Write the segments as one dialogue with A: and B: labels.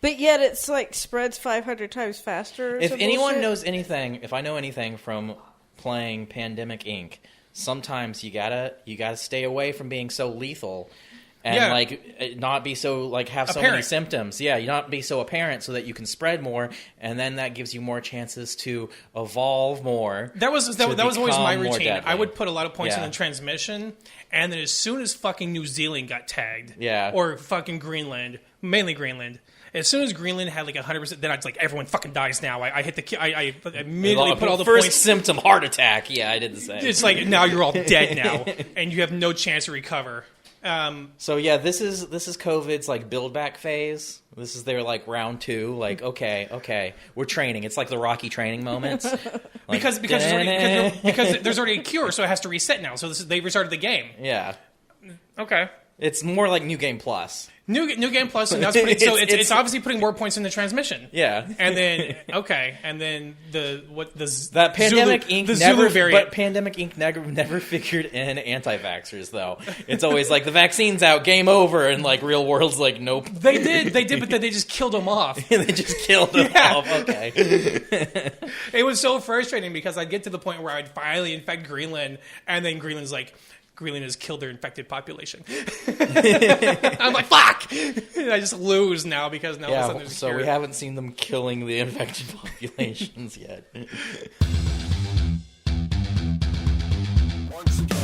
A: But yet it's like spreads 500 times faster.
B: If anyone knows anything, if I know anything from playing Pandemic Inc., sometimes you gotta stay away from being so lethal. And, like, not be so, like, have so many symptoms. Yeah, you not be so apparent so that you can spread more, and then that gives you more chances to evolve more.
C: That was always my routine. I would put a lot of points in the transmission, and then as soon as fucking New Zealand got tagged, or fucking Greenland, mainly Greenland, as soon as Greenland had, like, 100%, then I'd, like, everyone fucking dies now. I hit the... I immediately put all the
B: first
C: points...
B: symptom, heart attack. Yeah, I did the same.
C: It's like, now you're all dead now, and you have no chance to recover.
B: So yeah, this is COVID's like build back phase. This is their like round 2. Like okay, we're training. It's like the Rocky training moments. Like,
C: because there's already a cure, so it has to reset now. So they restarted the game.
B: Yeah.
C: Okay.
B: It's more like New Game Plus.
C: New Game Plus, and that's putting, so it's obviously putting more points in the transmission.
B: Yeah,
C: and then
B: that Pandemic
C: Zulu,
B: Inc.
C: the
B: never,
C: Zulu variant.
B: But Pandemic Inc. never figured in anti-vaxxers though. It's always like the vaccine's out, game over, and like real world's like nope.
C: They did, but then they just killed them off.
B: They just killed them off. Okay.
C: It was so frustrating because I'd get to the point where I'd finally infect Greenland, and then Greenland's like, Greenland has killed their infected population. I'm like, fuck! And I just lose now because now all of a sudden there's a cure.
B: We haven't seen them killing the infected populations yet.
D: Once again.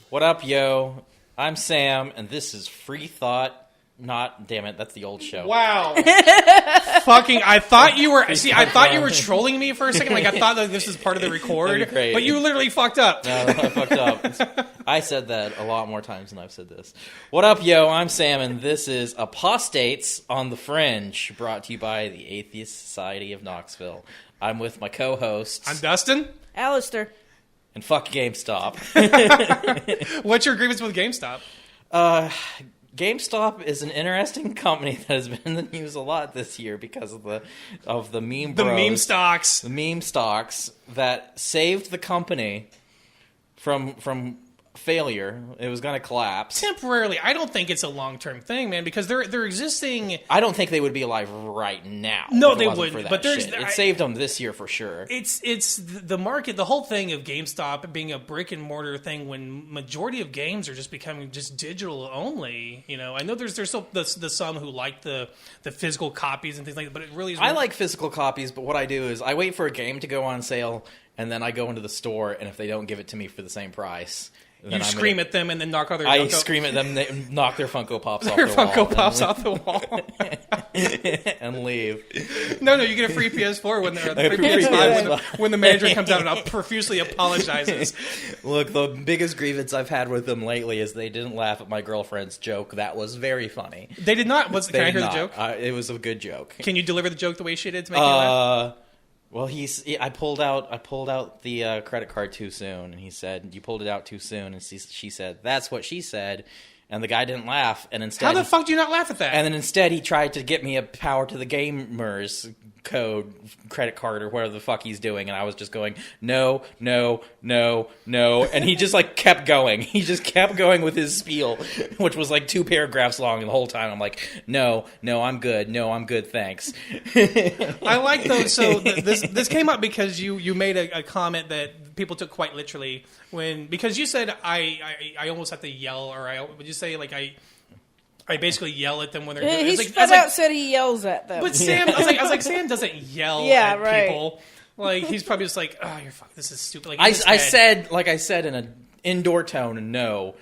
B: What up, yo? I'm Sam, and this is Free Thought. Damn it, that's the old show.
C: Wow. I thought you were trolling me for a second. Like, I thought that this was part of the record. But you literally fucked up.
B: No, I fucked up. I said that a lot more times than I've said this. What up, yo? I'm Sam, and this is Apostates on the Fringe, brought to you by the Atheist Society of Knoxville. I'm with my co-hosts.
C: I'm Dustin.
A: Alistair.
B: And fuck GameStop.
C: What's your grievance with GameStop?
B: GameStop is an interesting company that has been in the news a lot this year because of the meme bros,
C: meme stocks.
B: The meme stocks that saved the company from failure. It was going to collapse
C: temporarily. I don't think it's a long-term thing, man, because they're existing.
B: I don't think they would be alive right now.
C: No, they wouldn't. But
B: it saved them this year for sure.
C: It's the market. The whole thing of GameStop being a brick and mortar thing when majority of games are just becoming just digital only. You know, I know there's still the some who like the physical copies and things like that, but it really is.
B: I like physical copies, but what I do is I wait for a game to go on sale, and then I go into the store, and if they don't give it to me for the same price.
C: You scream at them and then knock other.
B: I scream at them, they knock their Funko Pops off the wall.
C: Funko Pops off the wall.
B: And leave.
C: No, you get a free PS4 when they're free PS5 when the manager comes out and profusely apologizes.
B: Look, the biggest grievance I've had with them lately is they didn't laugh at my girlfriend's joke. That was very funny.
C: They did not. Can I hear the joke?
B: It was a good joke.
C: Can you deliver the joke the way she did to make you laugh?
B: Well, I pulled out the credit card too soon, and he said, "You pulled it out too soon," and she said, "That's what she said," and the guy didn't laugh, and instead,
C: how the fuck do you not laugh at that?
B: And then instead, he tried to get me a Power to the Gamers code credit card or whatever the fuck he's doing, and I was just going, no, and he just like kept going. He just kept going with his spiel, which was like 2 paragraphs long, and the whole time I'm like, no, I'm good, thanks.
C: I like those. So this came up because you made a comment that people took quite literally because you said I almost have to yell, or would you say like I basically yell at them when they're doing it.
A: He said he yells at them.
C: But Sam, I was like, Sam doesn't yell at people. Like, he's probably just like, oh, you're fucking, this is stupid. Like, I
B: said in an indoor tone, no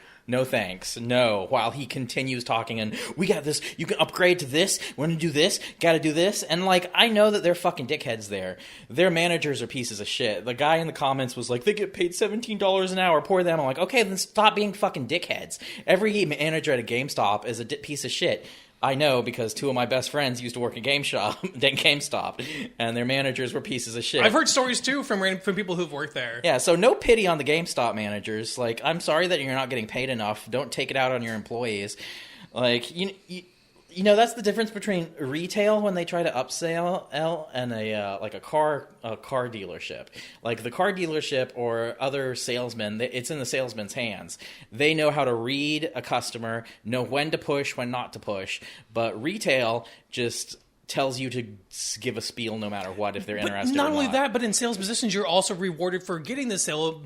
B: thanks, no, while he continues talking, and we got this, you can upgrade to this, we're gonna do this, gotta do this, and like, I know that they're fucking dickheads there. Their managers are pieces of shit. The guy in the comments was like, they get paid $17 an hour, poor them. I'm like, okay, then stop being fucking dickheads. Every manager at a GameStop is a piece of shit. I know because 2 of my best friends used to work at GameStop, and their managers were pieces of shit.
C: I've heard stories too from people who've worked there.
B: Yeah, so no pity on the GameStop managers. Like, I'm sorry that you're not getting paid enough. Don't take it out on your employees. Like, That's the difference between retail when they try to upsell and a car dealership. Like the car dealership or other salesmen, it's in the salesman's hands. They know how to read a customer, know when to push, when not to push. But retail just tells you to give a spiel no matter what if they're interested or not.
C: Not only that, but in sales positions, you're also rewarded for getting the sale,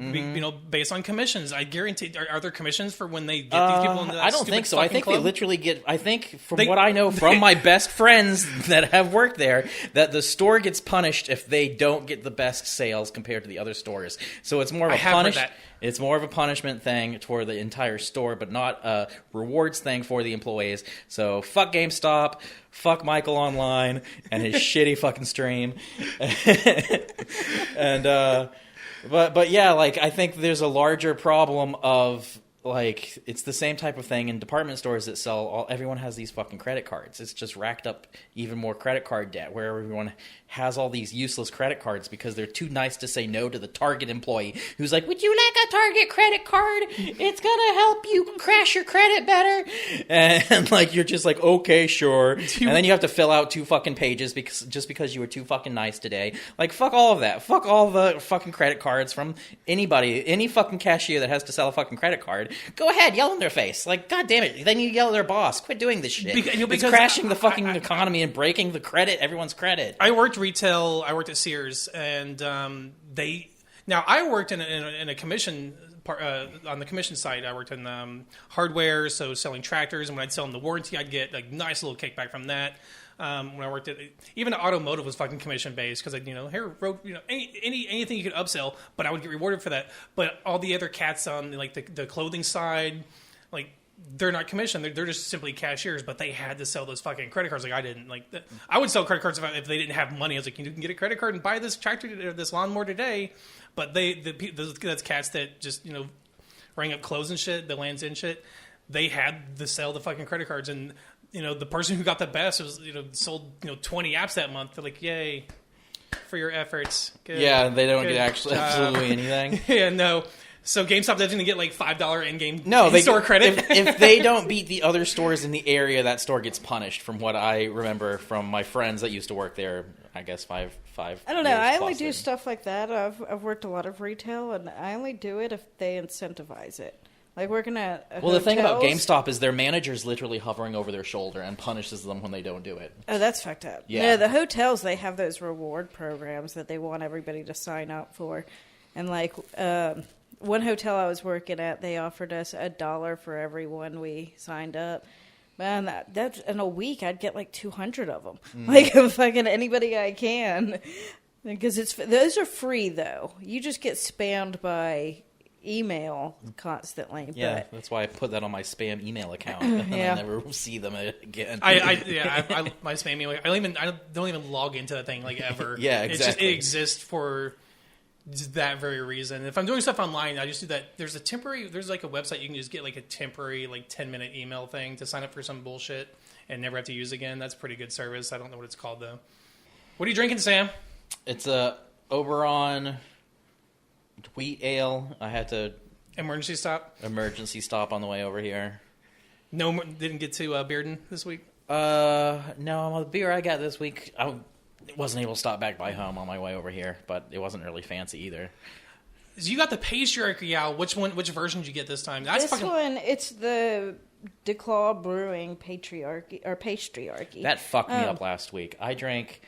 C: based on commissions. I guarantee. Are there commissions for when they get these people into that
B: I don't think so. I think
C: club?
B: they literally get. I think what I know from my best friends that have worked there, that the store gets punished if they don't get the best sales compared to the other stores. So it's more of a It's more of a punishment thing for the entire store, but not a rewards thing for the employees. So fuck GameStop, fuck Michael Online, and his shitty fucking stream. And but yeah, like I think there's a larger problem of like it's the same type of thing in department stores that sell. Everyone has these fucking credit cards. It's just racked up even more credit card debt, where everyone has all these useless credit cards because they're too nice to say no to the Target employee who's like, "Would you like a Target credit card? It's gonna help you crash your credit better." And like you're just like, "Okay, sure." And then you have to fill out 2 fucking pages because you were too fucking nice today. Like fuck all of that. Fuck all the fucking credit cards from anybody, any fucking cashier that has to sell a fucking credit card. Go ahead, yell in their face. Like, God damn it. Then you yell at their boss. Quit doing this shit. It's crashing the fucking economy and breaking the credit, everyone's credit.
C: I worked retail. I worked at Sears, and I worked in a commission part, on the commission side. I worked in hardware, so selling tractors, and when I'd sell them the warranty, I'd get like nice little kickback from that. When I worked at even automotive was fucking commission based because anything you could upsell, but I would get rewarded for that. But all the other cats on like the clothing side, like they're not commissioned; they're just simply cashiers. But they had to sell those fucking credit cards. Like I didn't. Like I would sell credit cards if they didn't have money. I was like, you can get a credit card and buy this tractor or this lawnmower today. But that's cats that just rang up clothes and shit, the Lands End shit. They had to sell the fucking credit cards and. The person who got the best was, sold, 20 apps that month. They're like, yay, for your efforts. Good,
B: yeah, they don't get absolutely anything.
C: Yeah, no. So GameStop doesn't get like $5 in-game store credit.
B: If they don't beat the other stores in the area, that store gets punished. From what I remember from my friends that used to work there, I guess five.
A: I don't know. I only do stuff like that. I've worked a lot of retail, and I only do it if they incentivize it. Like working at hotels.
B: The thing about GameStop is their manager's literally hovering over their shoulder and punishes them when they don't do it.
A: Oh, that's fucked up. Yeah, the hotels, they have those reward programs that they want everybody to sign up for. And like one hotel I was working at, they offered us $1 for every one we signed up. Man, that's in a week I'd get like 200 of them. Like fucking anybody I can. Because those are free though. You just get spammed by email constantly.
B: Yeah, that's why I put that on my spam email account, and I never see them again.
C: I my spam email. I don't even log into that thing like ever.
B: Yeah, exactly.
C: It exists for that very reason. If I'm doing stuff online, I just do that. There's like a website you can just get like a temporary like 10-minute email thing to sign up for some bullshit and never have to use again. That's pretty good service. I don't know what it's called though. What are you drinking, Sam?
B: It's a Oberon wheat ale. I had to
C: emergency stop
B: on the way over here.
C: No, didn't get to Bearden this week.
B: No, the beer I got this week, I wasn't able to stop back by home on my way over here, but it wasn't really fancy either.
C: So you got the patriarchy out. Which version did you get this time?
A: One, it's the DeClaw Brewing Patriarchy.
B: That fucked me up last week. I drank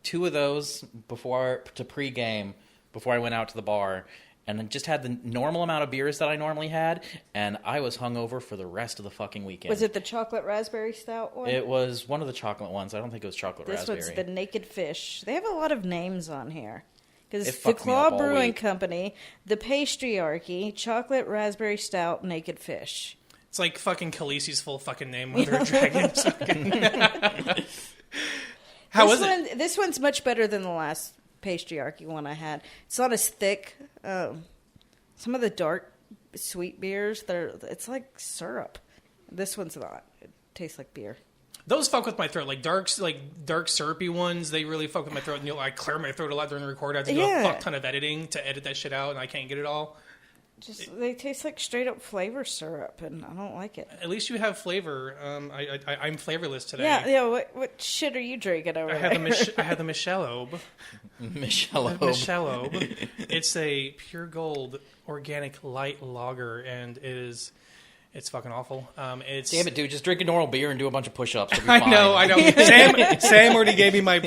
B: 2 of those pre-game. Before I went out to the bar, and just had the normal amount of beers that I normally had, and I was hungover for the rest of the fucking weekend.
A: Was it the chocolate raspberry stout one?
B: It was one of the chocolate ones. I don't think it was chocolate raspberry.
A: This one's the Naked Fish. They have a lot of names on here. Because the Claw Brewing Company, the Patriarchy, chocolate raspberry stout, Naked Fish.
C: It's like fucking Khaleesi's full fucking name, Mother of Dragons. How was it?
A: This one's much better than the last Patriarchy one I had. It's not as thick. Some of the dark sweet beers, it's like syrup. This one's not. It tastes like beer.
C: Those fuck with my throat. Like dark syrupy ones, they really fuck with my throat. And I clear my throat a lot during the record. I have to do a fuck ton of editing to edit that shit out, and I can't get it all.
A: They taste like straight up flavor syrup, and I don't like it.
C: At least you have flavor. I'm flavorless today.
A: Yeah. What shit are you drinking over there?
C: I had the Michelob. Michelob. It's a pure gold organic light lager, and it's fucking awful. Damn
B: it, dude! Just drink a normal beer and do a bunch of push-ups.
C: I know. Sam already gave me my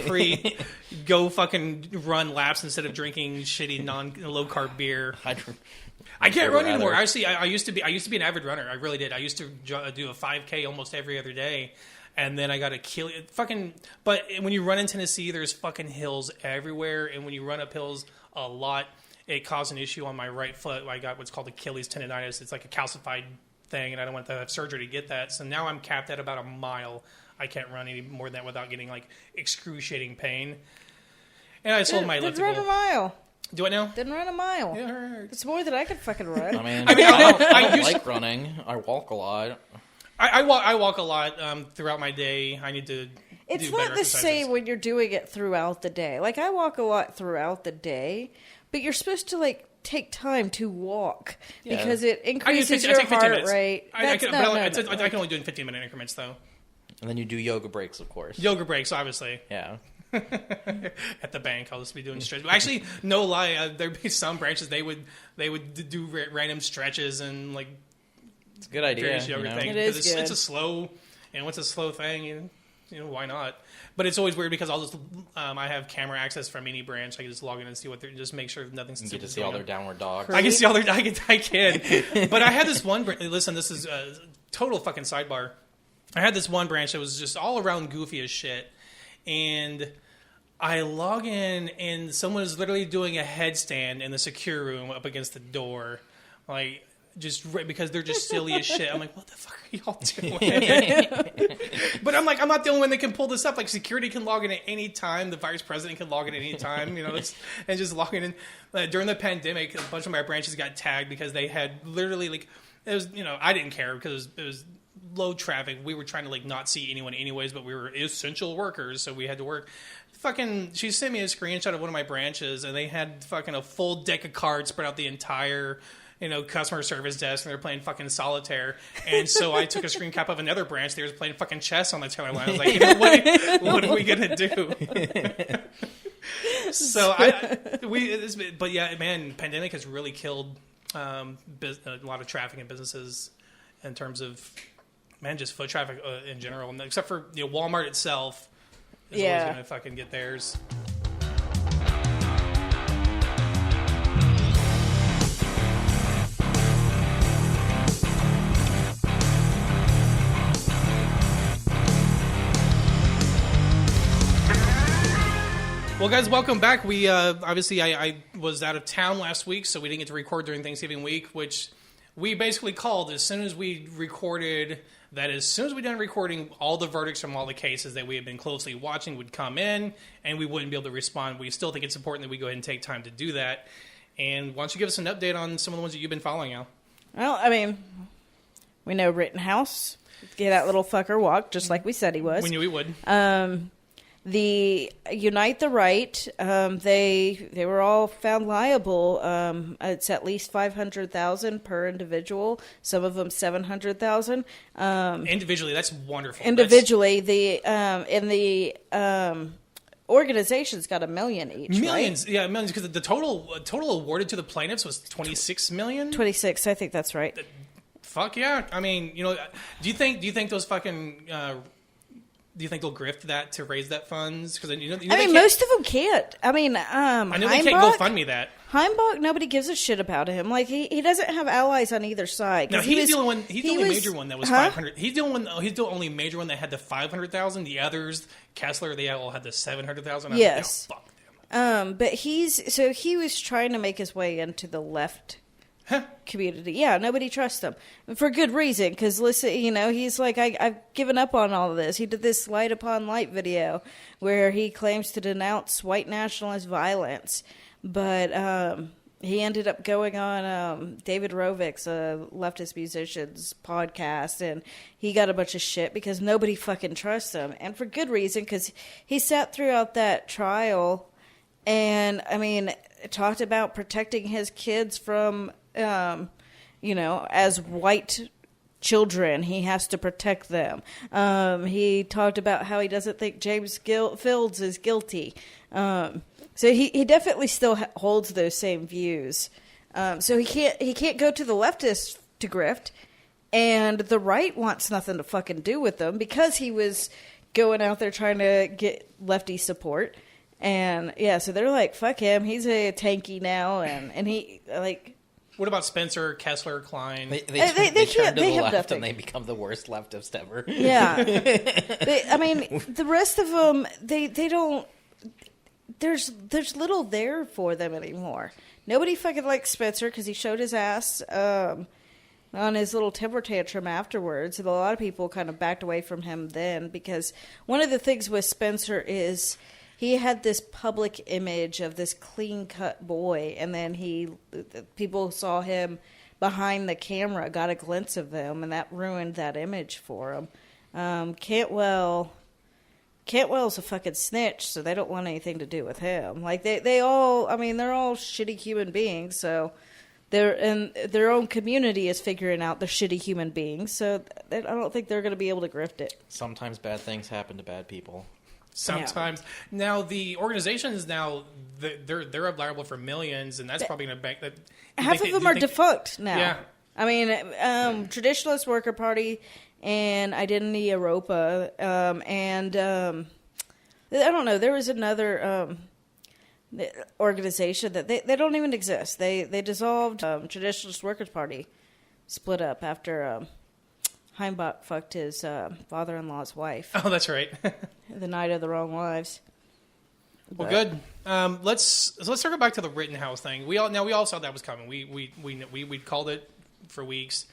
C: go fucking run laps instead of drinking shitty low carb beer. I can't run anymore. Actually, I used to be an avid runner. I really did. I used to do a 5K almost every other day, and then I got But when you run in Tennessee, there's fucking hills everywhere, and when you run up hills a lot, it caused an issue on my right foot. I got what's called Achilles tendonitis. It's like a calcified thing, and I don't want to have surgery to get that. So now I'm capped at about a mile. I can't run any more than that without getting like excruciating pain. And I sold my elliptical.
A: Didn't run a mile.
C: Do I now?
A: Didn't run a mile.
C: Yeah, it hurts.
A: It's more than I could fucking run.
B: I don't like running. I walk a lot.
C: I walk a lot throughout my day. I need to.
A: It's
C: do
A: not
C: better
A: the
C: exercises.
A: same when you're doing it throughout the day. Like I walk a lot throughout the day, but you're supposed to like take time to walk because it increases your heart rate.
C: I can only do it in 15-minute increments though.
B: And then you do yoga breaks, of course.
C: Yoga breaks, obviously.
B: Yeah.
C: At the bank, I'll just be doing stretches. Actually, no lie, there'd be some branches they would do random stretches and like.
B: It's a good idea.
C: Yoga thing.
A: It is good.
C: It's a slow, what's a slow thing? You know, why not? But it's always weird because I'll just I have camera access from any branch. I can just log in and see what they're just make sure nothing's.
B: You get to see all their downward dogs.
C: I can see all their. I can. But I had this one. Listen, this is a total fucking sidebar. I had this one branch that was just all around goofy as shit, and I log in and someone is literally doing a headstand in the secure room up against the door, like just because they're just silly as shit. I'm like, what the fuck are y'all doing? But I'm like, I'm not the only one that can pull this up. Like security can log in at any time. The vice president can log in at any time. You know, and just logging in. During the pandemic, a bunch of my branches got tagged because they had literally like it was. You know, I didn't care because it was low traffic. We were trying to like not see anyone anyways, but we were essential workers, so we had to work. She sent me a screenshot of one of my branches, and they had fucking a full deck of cards spread out the entire, customer service desk, and they were playing fucking solitaire. And so I took a screen cap of another branch. They were playing fucking chess on the tail line. I was like, what are we gonna do? But yeah, man, pandemic has really killed a lot of traffic in businesses in terms of. Man, just foot traffic in general, except for Walmart itself is always going to fucking get theirs. Well, guys, welcome back. We obviously I was out of town last week, so we didn't get to record during Thanksgiving week, which we basically called as soon as we recorded. That as soon as we done recording, all the verdicts from all the cases that we had been closely watching would come in, and we wouldn't be able to respond. We still think it's important that we go ahead and take time to do that. And why don't you give us an update on some of the ones that you've been following, Al?
A: Well, I mean, we know Rittenhouse. Get that little fucker walked, just like we said he was.
C: We knew he would.
A: The Unite the Right, they were all found liable. It's at least $500,000 per individual. Some of them $700,000.
C: Individually, that's wonderful.
A: Individually, the organizations got $1 million each.
C: Millions,
A: right?
C: Yeah, millions. Because the total awarded to the plaintiffs was $26 million.
A: 26, I think that's right.
C: Fuck yeah! I mean, do you think those fucking? Do you think they'll grift that to raise that funds? Because
A: most of them can't. I mean,
C: I know they can't go fund me that.
A: Heimbach, nobody gives a shit about him. Like he doesn't have allies on either side.
C: No, he's the only one. He's the only major one that was 500. He's the only major one that had the 500,000. The others, Kessler, they all had the 700,000.
A: Yes.
C: Like, fuck them.
A: But he was trying to make his way into the left community. Yeah, nobody trusts him for good reason. Because listen, he's like, I've given up on all of this. He did this Light Upon Light video where he claims to denounce white nationalist violence, but he ended up going on David Rovick's leftist musicians podcast, and he got a bunch of shit because nobody fucking trusts him, and for good reason, because he sat throughout that trial. And I mean, talked about protecting his kids from, as white children, he has to protect them. He talked about how he doesn't think James Fields is guilty. So he definitely still holds those same views. So he can't go to the leftists to grift, and the right wants nothing to fucking do with them because he was going out there trying to get lefty support. And yeah, so they're like, fuck him, he's a tanky now, and he like.
C: What about Spencer, Kessler, Klein?
B: They turn to the left nothing. And they become the worst leftists ever.
A: Yeah. The rest of them, they don't... There's little there for them anymore. Nobody fucking likes Spencer because he showed his ass on his little temper tantrum afterwards. And a lot of people kind of backed away from him then because one of the things with Spencer is... He had this public image of this clean-cut boy, and then people saw him behind the camera, got a glimpse of him, and that ruined that image for him. Cantwell's a fucking snitch, so they don't want anything to do with him. Like they're all shitty human beings, so their own community is figuring out they're shitty human beings, so I don't think they're going to be able to grift it.
B: Sometimes bad things happen to bad people.
C: Sometimes. Yeah. Now, the organizations they're liable for millions, and that's probably going to bank that.
A: Half of them are defunct now. Yeah. I mean, Traditionalist Worker Party and Identity Europa, and I don't know, there was another organization that they don't even exist. They dissolved. Traditionalist Workers Party split up after Heimbach fucked his father-in-law's wife.
C: Oh, that's right.
A: The night of the wrong wives.
C: Well, good. Let's circle back to the Rittenhouse thing. We all saw that was coming. We called it for weeks.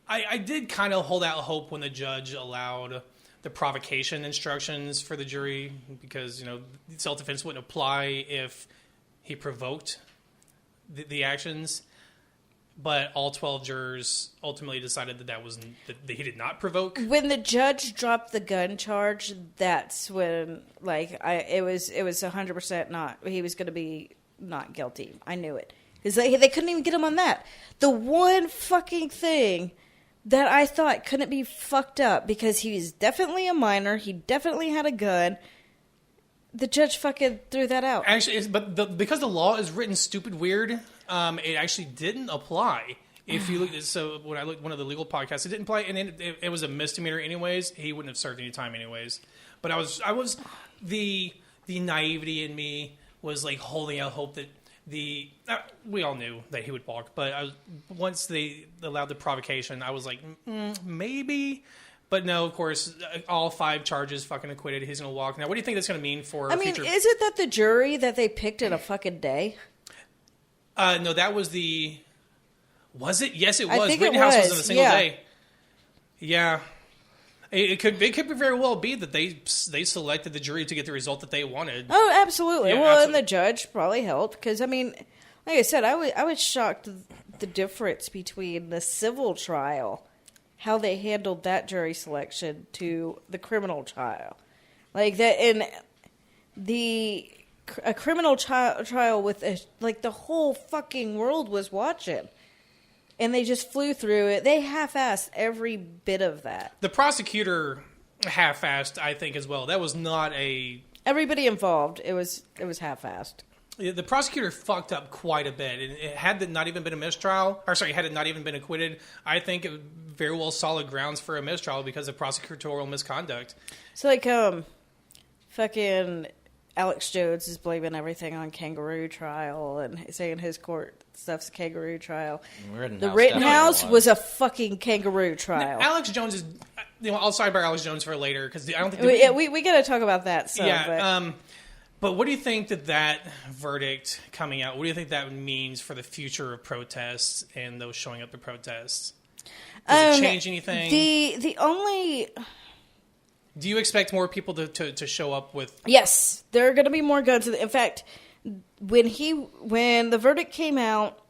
C: I did kind of hold out hope when the judge allowed the provocation instructions for the jury because self-defense wouldn't apply if he provoked the actions. But all 12 jurors ultimately decided that he did not provoke.
A: When the judge dropped the gun charge, that's when it was 100% not. He was going to be not guilty. I knew it because they couldn't even get him on that. The one fucking thing that I thought couldn't be fucked up because he was definitely a minor. He definitely had a gun. The judge fucking threw that out.
C: Actually, because the law is written stupid weird. It actually didn't apply. If you look, when I looked at one of the legal podcasts, it didn't apply, and it was a misdemeanor anyways. He wouldn't have served any time anyways. But I was the naivety in me was like holding out hope that we all knew that he would walk, but once they allowed the provocation, I was like maybe. But no, of course, all 5 charges fucking acquitted. He's going to walk. Now, what do you think that's going to mean for future...
A: is it that the jury that they picked in a fucking day?
C: No, that was the... Was it? Yes, it was. Rittenhouse was in a single day. Yeah. It could very well be that they selected the jury to get the result that they wanted.
A: Oh, absolutely. Yeah, absolutely. And the judge probably helped. Because, like I said, I was shocked the difference between the civil trial... how they handled that jury selection to the criminal trial. Like that in a criminal trial with the whole fucking world was watching. And they just flew through it. They half-assed every bit of that.
C: The prosecutor half-assed, I think, as well. That was not
A: everybody involved. It was half-assed.
C: The prosecutor fucked up quite a bit. And had it not even been a mistrial, had it not even been acquitted, I think it very well solid grounds for a mistrial because of prosecutorial misconduct.
A: So, fucking Alex Jones is blaming everything on kangaroo trial and saying his court stuff's kangaroo trial. The Rittenhouse was a fucking kangaroo trial.
C: Now, Alex Jones is... I'll sidebar Alex Jones for later because I don't think...
A: We got to talk about that.
C: But what do you think that verdict coming out, what do you think that means for the future of protests and those showing up to protests? Does it change anything?
A: The only...
C: Do you expect more people to show up with...
A: Yes, there are going to be more guns. In fact, when the verdict came out,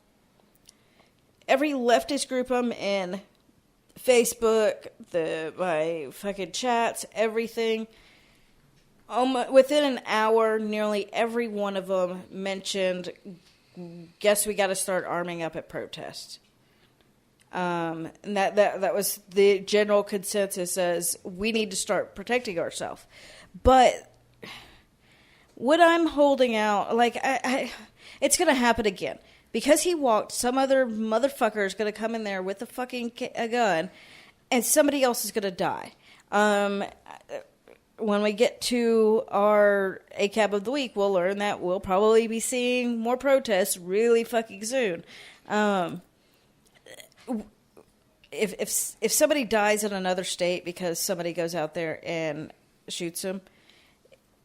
A: every leftist group I'm in, Facebook, my fucking chats, everything... within an hour, nearly every one of them mentioned guess we got to start arming up at protests. And that was the general consensus, as we need to start protecting ourselves. But what I'm holding out, like, it's going to happen again. Because he walked, some other motherfucker is going to come in there with a gun, and somebody else is going to die. When we get to our ACAB of the week, we'll learn that we'll probably be seeing more protests really fucking soon. If somebody dies in another state because somebody goes out there and shoots them,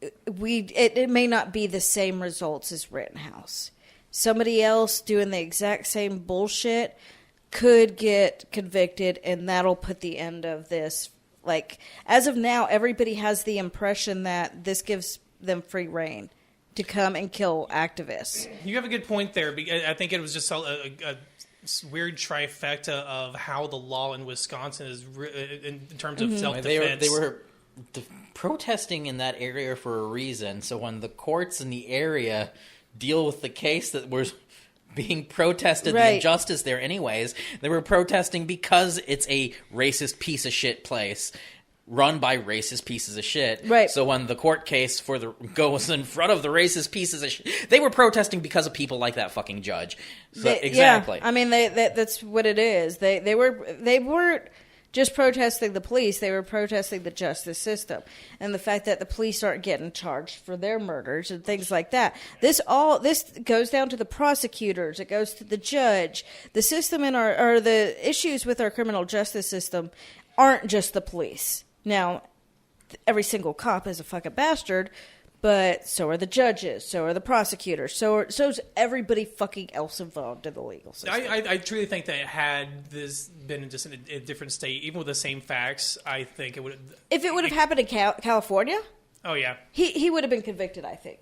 A: it may not be the same results as Rittenhouse. Somebody else doing the exact same bullshit could get convicted, and that'll put the end of this. Like, as of now, everybody has the impression that this gives them free reign to come and kill activists.
C: You have a good point there. I think it was just a weird trifecta of how the law in Wisconsin is in terms of self-defense.
B: They were protesting in that area for a reason. So when the courts in the area deal with the case that was being protested, the injustice there anyways, they were protesting because it's a racist piece of shit place run by racist pieces of shit.
A: Right.
B: So when the court case goes in front of the racist pieces of shit, they were protesting because of people like that fucking judge. So, exactly.
A: Yeah, I mean, that's what it is. They weren't just protesting the police, they were protesting the justice system and the fact that the police aren't getting charged for their murders and things like that. This goes down to the prosecutors, it goes to the judge. The system or the issues with our criminal justice system aren't just the police. Now, every single cop is a fucking bastard, but so are the judges, so are the prosecutors, so's everybody fucking else involved in the legal system.
C: I truly think that had this been just in a different state, even with the same facts, I think it would. If it would have happened in
A: California,
C: oh yeah,
A: he would have been convicted, I think.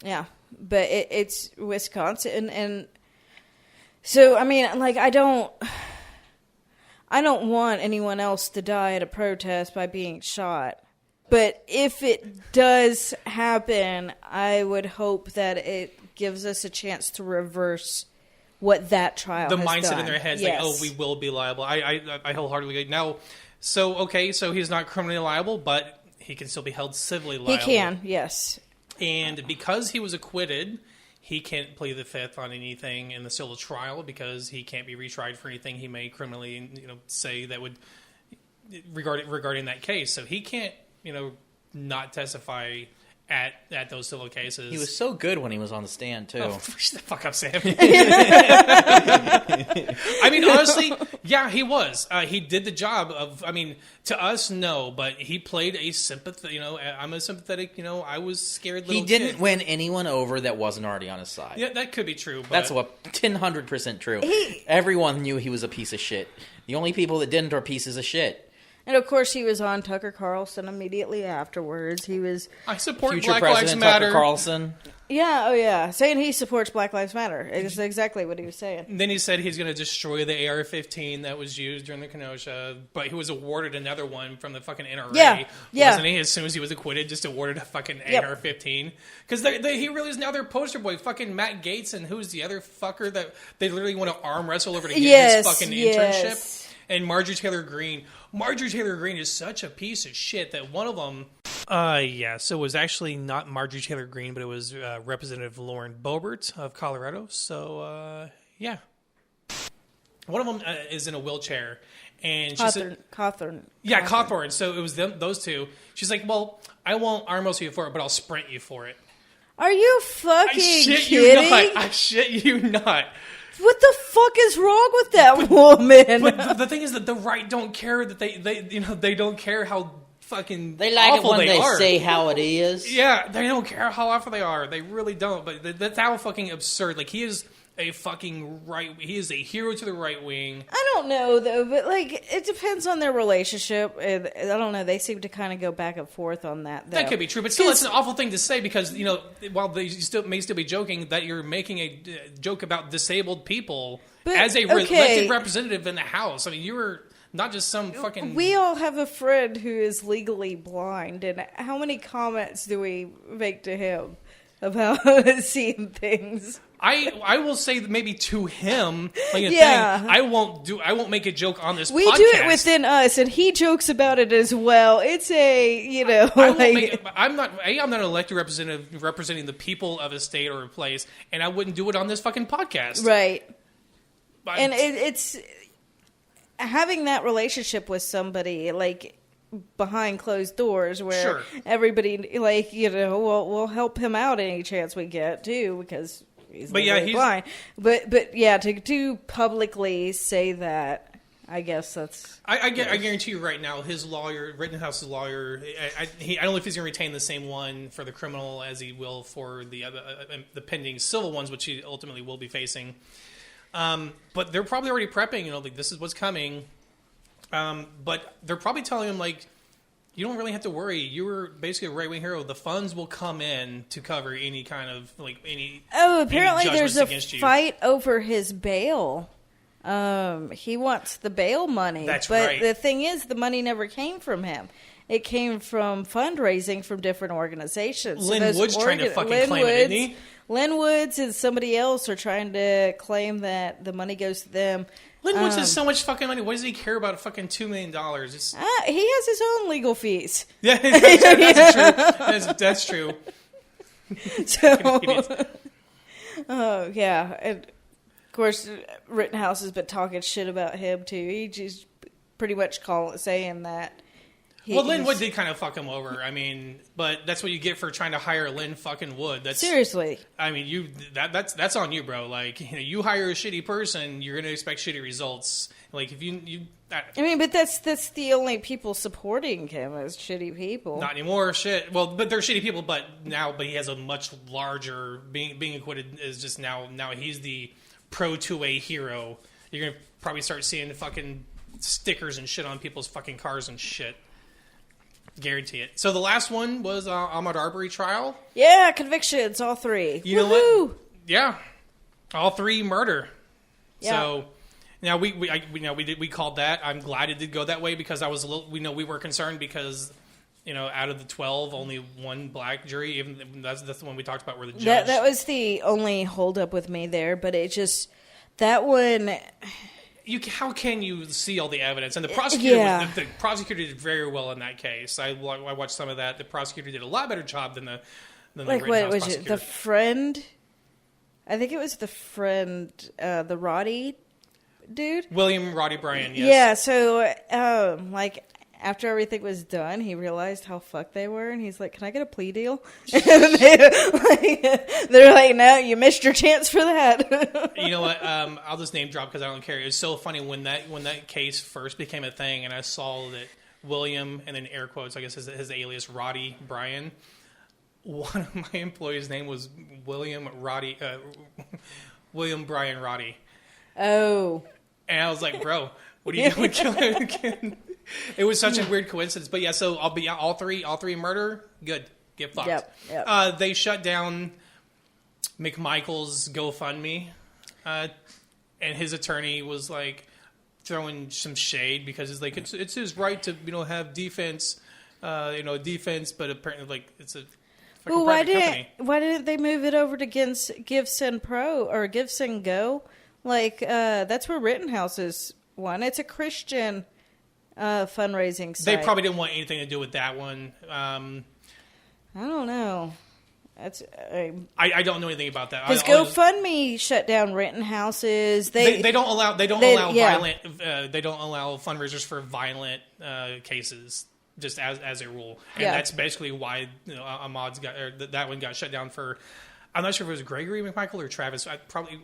A: Yeah, but it's Wisconsin, and so I mean, like, I don't want anyone else to die at a protest by being shot. But if it does happen, I would hope that it gives us a chance to reverse what that trial has done.
C: The mindset in their heads, yes. Like, oh, we will be liable. I wholeheartedly agree. Now, so he's not criminally liable, but he can still be held civilly liable.
A: He can, yes.
C: And because he was acquitted, he can't plead the fifth on anything in the civil trial because he can't be retried for anything he may criminally, say that would regarding that case. So he can't, not testify at those civil cases.
B: He was so good when he was on the stand, too.
C: Oh, shut the fuck up, Sam. I mean, honestly, yeah, he was. He did the job of, to us, no, but he played a sympathetic, I'm a sympathetic, I was scared little kid.
B: He didn't win anyone over that wasn't already on his side.
C: Yeah, that could be true. But
B: that's 100% true. Everyone knew he was a piece of shit. The only people that didn't are pieces of shit.
A: And, of course, he was on Tucker Carlson immediately afterwards. He was...
C: I support
B: Future
C: Black
B: President
C: Lives Matter.
B: Tucker Carlson.
A: Yeah, oh yeah. Saying he supports Black Lives Matter. It's exactly what he was saying.
C: Then he said he's going to destroy the AR-15 that was used during the Kenosha, but he was awarded another one from the fucking NRA.
A: Yeah.
C: Wasn't he? As soon as he was acquitted, just awarded a fucking AR-15. Because he really is now their poster boy. Fucking Matt Gaetz, and who's the other fucker that they literally want to arm wrestle over to get his fucking internship? And Marjorie Taylor Greene. Marjorie Taylor Greene is such a piece of shit that one of them... so it was actually not Marjorie Taylor Greene, but it was Representative Lauren Boebert of Colorado. So, yeah. One of them is in a wheelchair. And she said...
A: Cawthorn.
C: Yeah, Cawthorn. So it was those two. She's like, well, I won't arm wrestle you for it, but I'll sprint you for it.
A: Are you fucking kidding?
C: I shit you not.
A: What the fuck is wrong with that woman?
C: But the thing is that the right don't care that they don't care how fucking
B: they like
C: awful
B: it when
C: they are.
B: Say how it is.
C: Yeah, they don't care how awful they are. They really don't. But that's how fucking absurd. Like, he is a fucking he is a hero to the right wing. I
A: don't know though, but like, it depends on their relationship. And I don't know. They seem to kind of go back and forth on that. Though.
C: That could be true, but still, it's an awful thing to say because while they may still be joking, that you're making a joke about disabled people as a elected representative in the House. I mean, you're not just some fucking.
A: We all have a friend who is legally blind, and how many comments do we make to him? about seeing things.
C: I will say that maybe to him, like a thing, I won't make a joke on this podcast.
A: We do it within us, and he jokes about it as well. It's
C: I'm not an elected representative representing the people of a state or a place, and I wouldn't do it on this fucking podcast.
A: Right. And it's having that relationship with somebody, like, behind closed doors where everybody, like, we'll help him out any chance we get, too, because he's blind. But to publicly say that, I guess that's...
C: I guarantee you right now, his lawyer, Rittenhouse's lawyer, I don't know if he's going to retain the same one for the criminal as he will for the other, the pending civil ones, which he ultimately will be facing. But they're probably already prepping, like, this is what's coming. But they're probably telling him, like, you don't really have to worry. You were basically a right-wing hero. The funds will come in to cover any kind of, like, any
A: apparently there's a fight over his bail. He wants the bail money.
C: That's right.
A: But the thing is, the money never came from him. It came from fundraising from different organizations.
C: Lynn Wood's trying to fucking claim it, isn't he?
A: Lynn Woods and somebody else are trying to claim that the money goes to them.
C: Lynn Woods has so much fucking money. What does he care about fucking $2 million?
A: He has his own legal fees.
C: Yeah, that's true.
A: So, yeah. And of course, Rittenhouse has been talking shit about him, too. He just pretty much saying that.
C: Lynn Wood did kind of fuck him over. I mean, but that's what you get for trying to hire Lynn fucking Wood. That's
A: seriously.
C: I mean, that's on you, bro. Like, you hire a shitty person, you're gonna expect shitty results. Like, if you
A: I mean, but that's the only people supporting him as shitty people.
C: Not anymore. Shit. Well, but they're shitty people. But he has a much larger being acquitted is just now he's the pro 2A hero. You're gonna probably start seeing fucking stickers and shit on people's fucking cars and shit. Guarantee it. So the last one was Ahmaud Arbery trial.
A: Yeah, convictions, all three.
C: You know what? Yeah, all three murder. Yeah. So now we called that. I'm glad it did go that way because I was a little. We were concerned because out of the 12, only one black jury. Even that's the one we talked about where the judge.
A: That was the only holdup with me there, but it just that one.
C: How can you see all the evidence? And the prosecutor, the prosecutor did very well in that case. I watched some of that. The prosecutor did a lot better job than the
A: what was it? The friend? I think it was the friend, the Roddy dude,
C: William Roddy Bryan. Yes.
A: Yeah. So, after everything was done, he realized how fucked they were, and he's like, "Can I get a plea deal?" They're like, "No, you missed your chance for that."
C: You know what? I'll just name drop because I don't care. It was so funny when that case first became a thing, and I saw that William, and then air quotes, I guess his alias Roddy Bryan. One of my employees' name was William Bryan Roddy.
A: Oh.
C: And I was like, bro, what are you doing killing a kid? It was such a weird coincidence. But yeah, so I'll be all three murder. Good. Get fucked.
A: Yep.
C: They shut down McMichael's GoFundMe. And his attorney was like throwing some shade because it's like it's his right to have defense, but apparently like it's a
A: well, why didn't they move it over to GiveSend Pro or GiveSend Go? Like that's where Rittenhouse is one. It's a Christian fundraising site.
C: They probably didn't want anything to do with that one.
A: I don't know. That's
C: I don't know anything about that.
A: Because GoFundMe shut down Rittenhouses. They don't allow
C: violent. They don't allow fundraisers for violent cases. Just as a rule, and that's basically why Ahmaud's that one got shut down for. I'm not sure if it was Gregory McMichael or Travis. Probably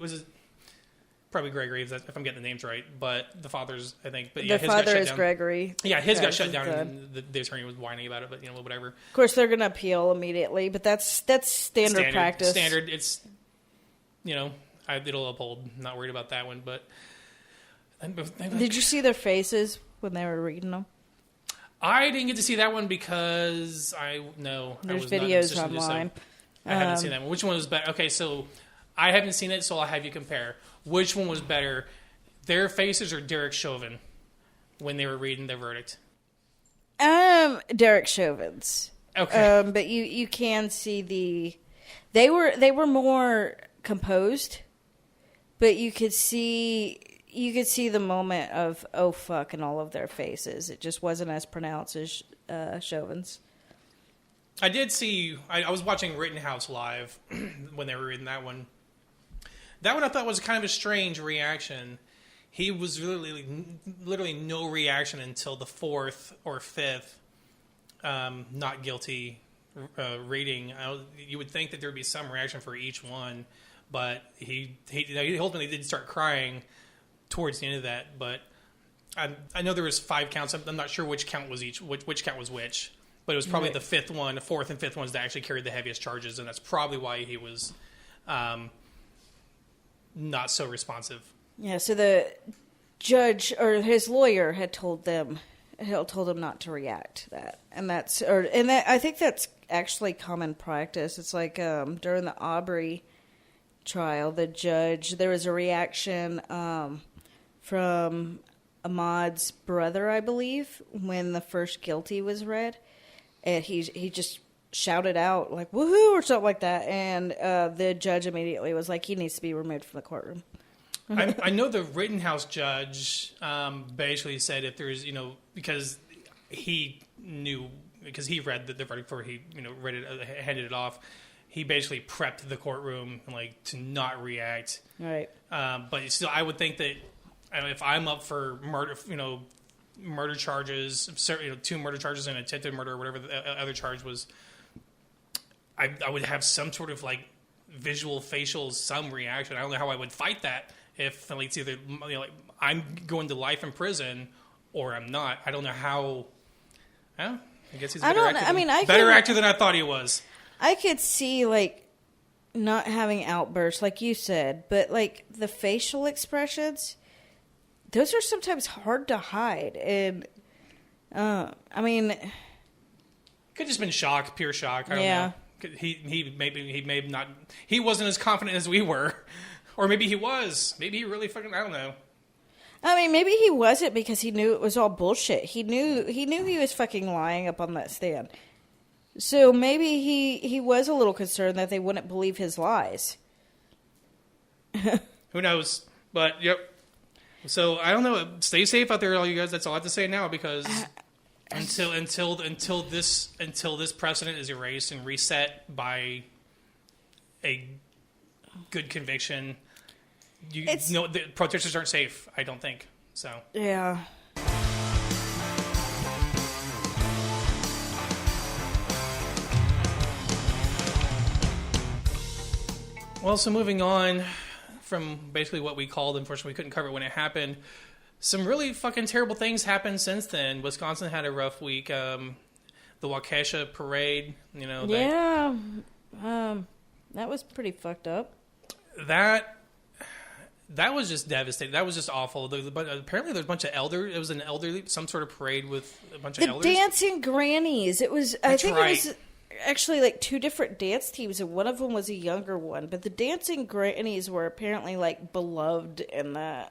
C: Gregory if I'm getting the names right, but the father's I think. But yeah,
A: the father is Gregory.
C: Yeah, his got shut down, and the attorney was whining about it. But whatever.
A: Of course, they're going to appeal immediately, but that's standard practice.
C: Standard. It's it'll uphold. I'm not worried about that one, but.
A: Did you see their faces when they were reading them?
C: I didn't get to see that one because
A: there's videos online.
C: I haven't seen that one. Which one was better? Okay, so I haven't seen it, so I'll have you compare. Which one was better, their faces or Derek Chauvin when they were reading their verdict?
A: Derek Chauvin's.
C: Okay.
A: But you can see They were more composed, but you could see the moment of oh fuck in all of their faces. It just wasn't as pronounced as Chauvin's.
C: I did see. I was watching Rittenhouse live when they were reading that one. That one I thought was kind of a strange reaction. He was literally no reaction until the fourth or fifth not guilty reading. You would think that there would be some reaction for each one, but he ultimately did start crying towards the end of that. But I know there was 5 counts. I'm not sure which count was which count was which, but it was probably the fourth and fifth ones that actually carried the heaviest charges, and that's probably why he was not so responsive.
A: Yeah, so the judge or his lawyer had told him not to react to that, and I think that's actually common practice. It's like during the Arbery trial, the judge, there was a reaction from Ahmaud's brother, I believe, when the first guilty was read, and he just shouted out like "woohoo" or something like that, and the judge immediately was like, he needs to be removed from the courtroom.
C: I know the Rittenhouse judge basically said if there's, because he read the verdict before he, read it, handed it off. He basically prepped the courtroom like to not react.
A: Right.
C: But still, I would think that if I'm up for murder charges, 2 murder charges and attempted murder or whatever the other charge was, I would have some sort of like visual, facial, some reaction. I don't know how I would fight that. If it's either I'm going to life in prison or I'm not. I don't know how. I guess he's a better actor than I thought he was.
A: I could see like not having outbursts like you said, but like the facial expressions, those are sometimes hard to hide. And
C: could have just been shock, pure shock. I don't know. He may not. He wasn't as confident as we were. Or maybe he was. Maybe he really fucking... I don't know.
A: I mean, maybe he wasn't because he knew it was all bullshit. He knew he was fucking lying up on that stand. So maybe he was a little concerned that they wouldn't believe his lies.
C: Who knows? But, yep. So, I don't know. Stay safe out there, all you guys. That's all I have to say now because until this precedent is erased and reset by a good conviction, the protesters aren't safe. I don't think so.
A: Yeah.
C: Well, so moving on from basically what we called, unfortunately we couldn't cover it when it happened. Some really fucking terrible things happened since then. Wisconsin had a rough week. The Waukesha Parade,
A: Yeah. That was pretty fucked up.
C: That was just devastating. That was just awful. But apparently there's a bunch of elders. It was an elderly, some sort of parade with a bunch of elders.
A: The dancing grannies. It was. I think it was actually like 2 different dance teams, and one of them was a younger one. But the dancing grannies were apparently like beloved in the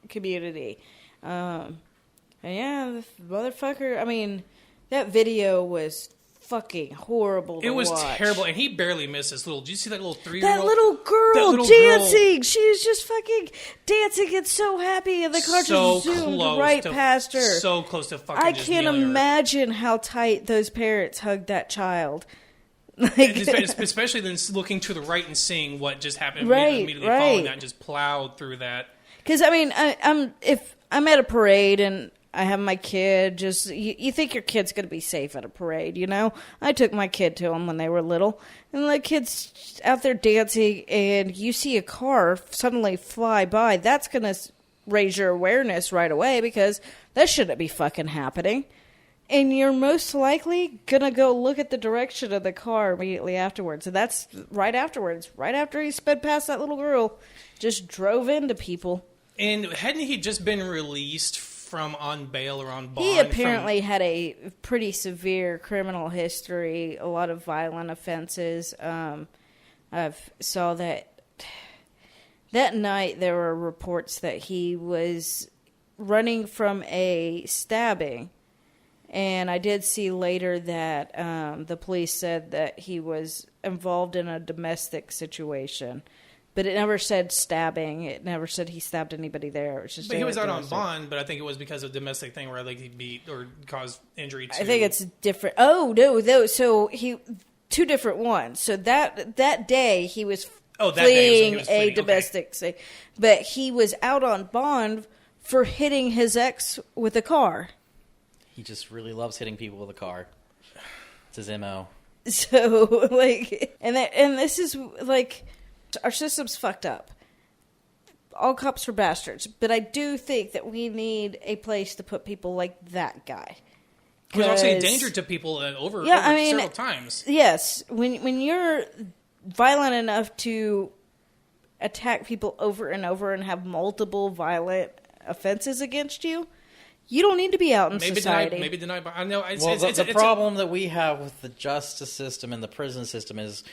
A: community. And yeah, the motherfucker. I mean, that video was fucking horrible to watch. It was
C: terrible, and he barely missed this little... Did you see that little 3-year-old?
A: That little girl dancing! She was just fucking dancing and so happy, and the car just zoomed right past her.
C: So close to fucking
A: I can't imagine how tight those parents hugged that child.
C: Especially then looking to the right and seeing what just happened immediately following that and just plowed through that.
A: Because, I mean, if I'm at a parade and I have my kid, you think your kid's going to be safe at a parade, I took my kid to them when they were little, and the kid's out there dancing, and you see a car suddenly fly by, that's going to raise your awareness right away, because that shouldn't be fucking happening. And you're most likely going to go look at the direction of the car immediately afterwards. And that's right afterwards, right after he sped past that little girl, just drove into people.
C: And hadn't he just been released from on bail or on bond?
A: He apparently had a pretty severe criminal history, a lot of violent offenses. I've saw that night there were reports that he was running from a stabbing, And I did see later that the police said that he was involved in a domestic situation. But it never said stabbing. It never said he stabbed anybody there. It was just
C: but he was out on bond, but I think it was because of domestic thing where like he beat or caused injury to...
A: I think it's different. Oh, no. So two different ones. So that day he was fleeing a domestic... Okay. But he was out on bond for hitting his ex with a car.
B: He just really loves hitting people with a car. It's his MO.
A: So, like... And this is, like... Our system's fucked up. All cops are bastards. But I do think that we need a place to put people like that guy.
C: Who's also a danger to people over several times.
A: Yes. When you're violent enough to attack people over and over and have multiple violent offenses against you, you don't need to be out in society.
C: Maybe denied. I know.
B: The problem that we have with the justice system and the prison system is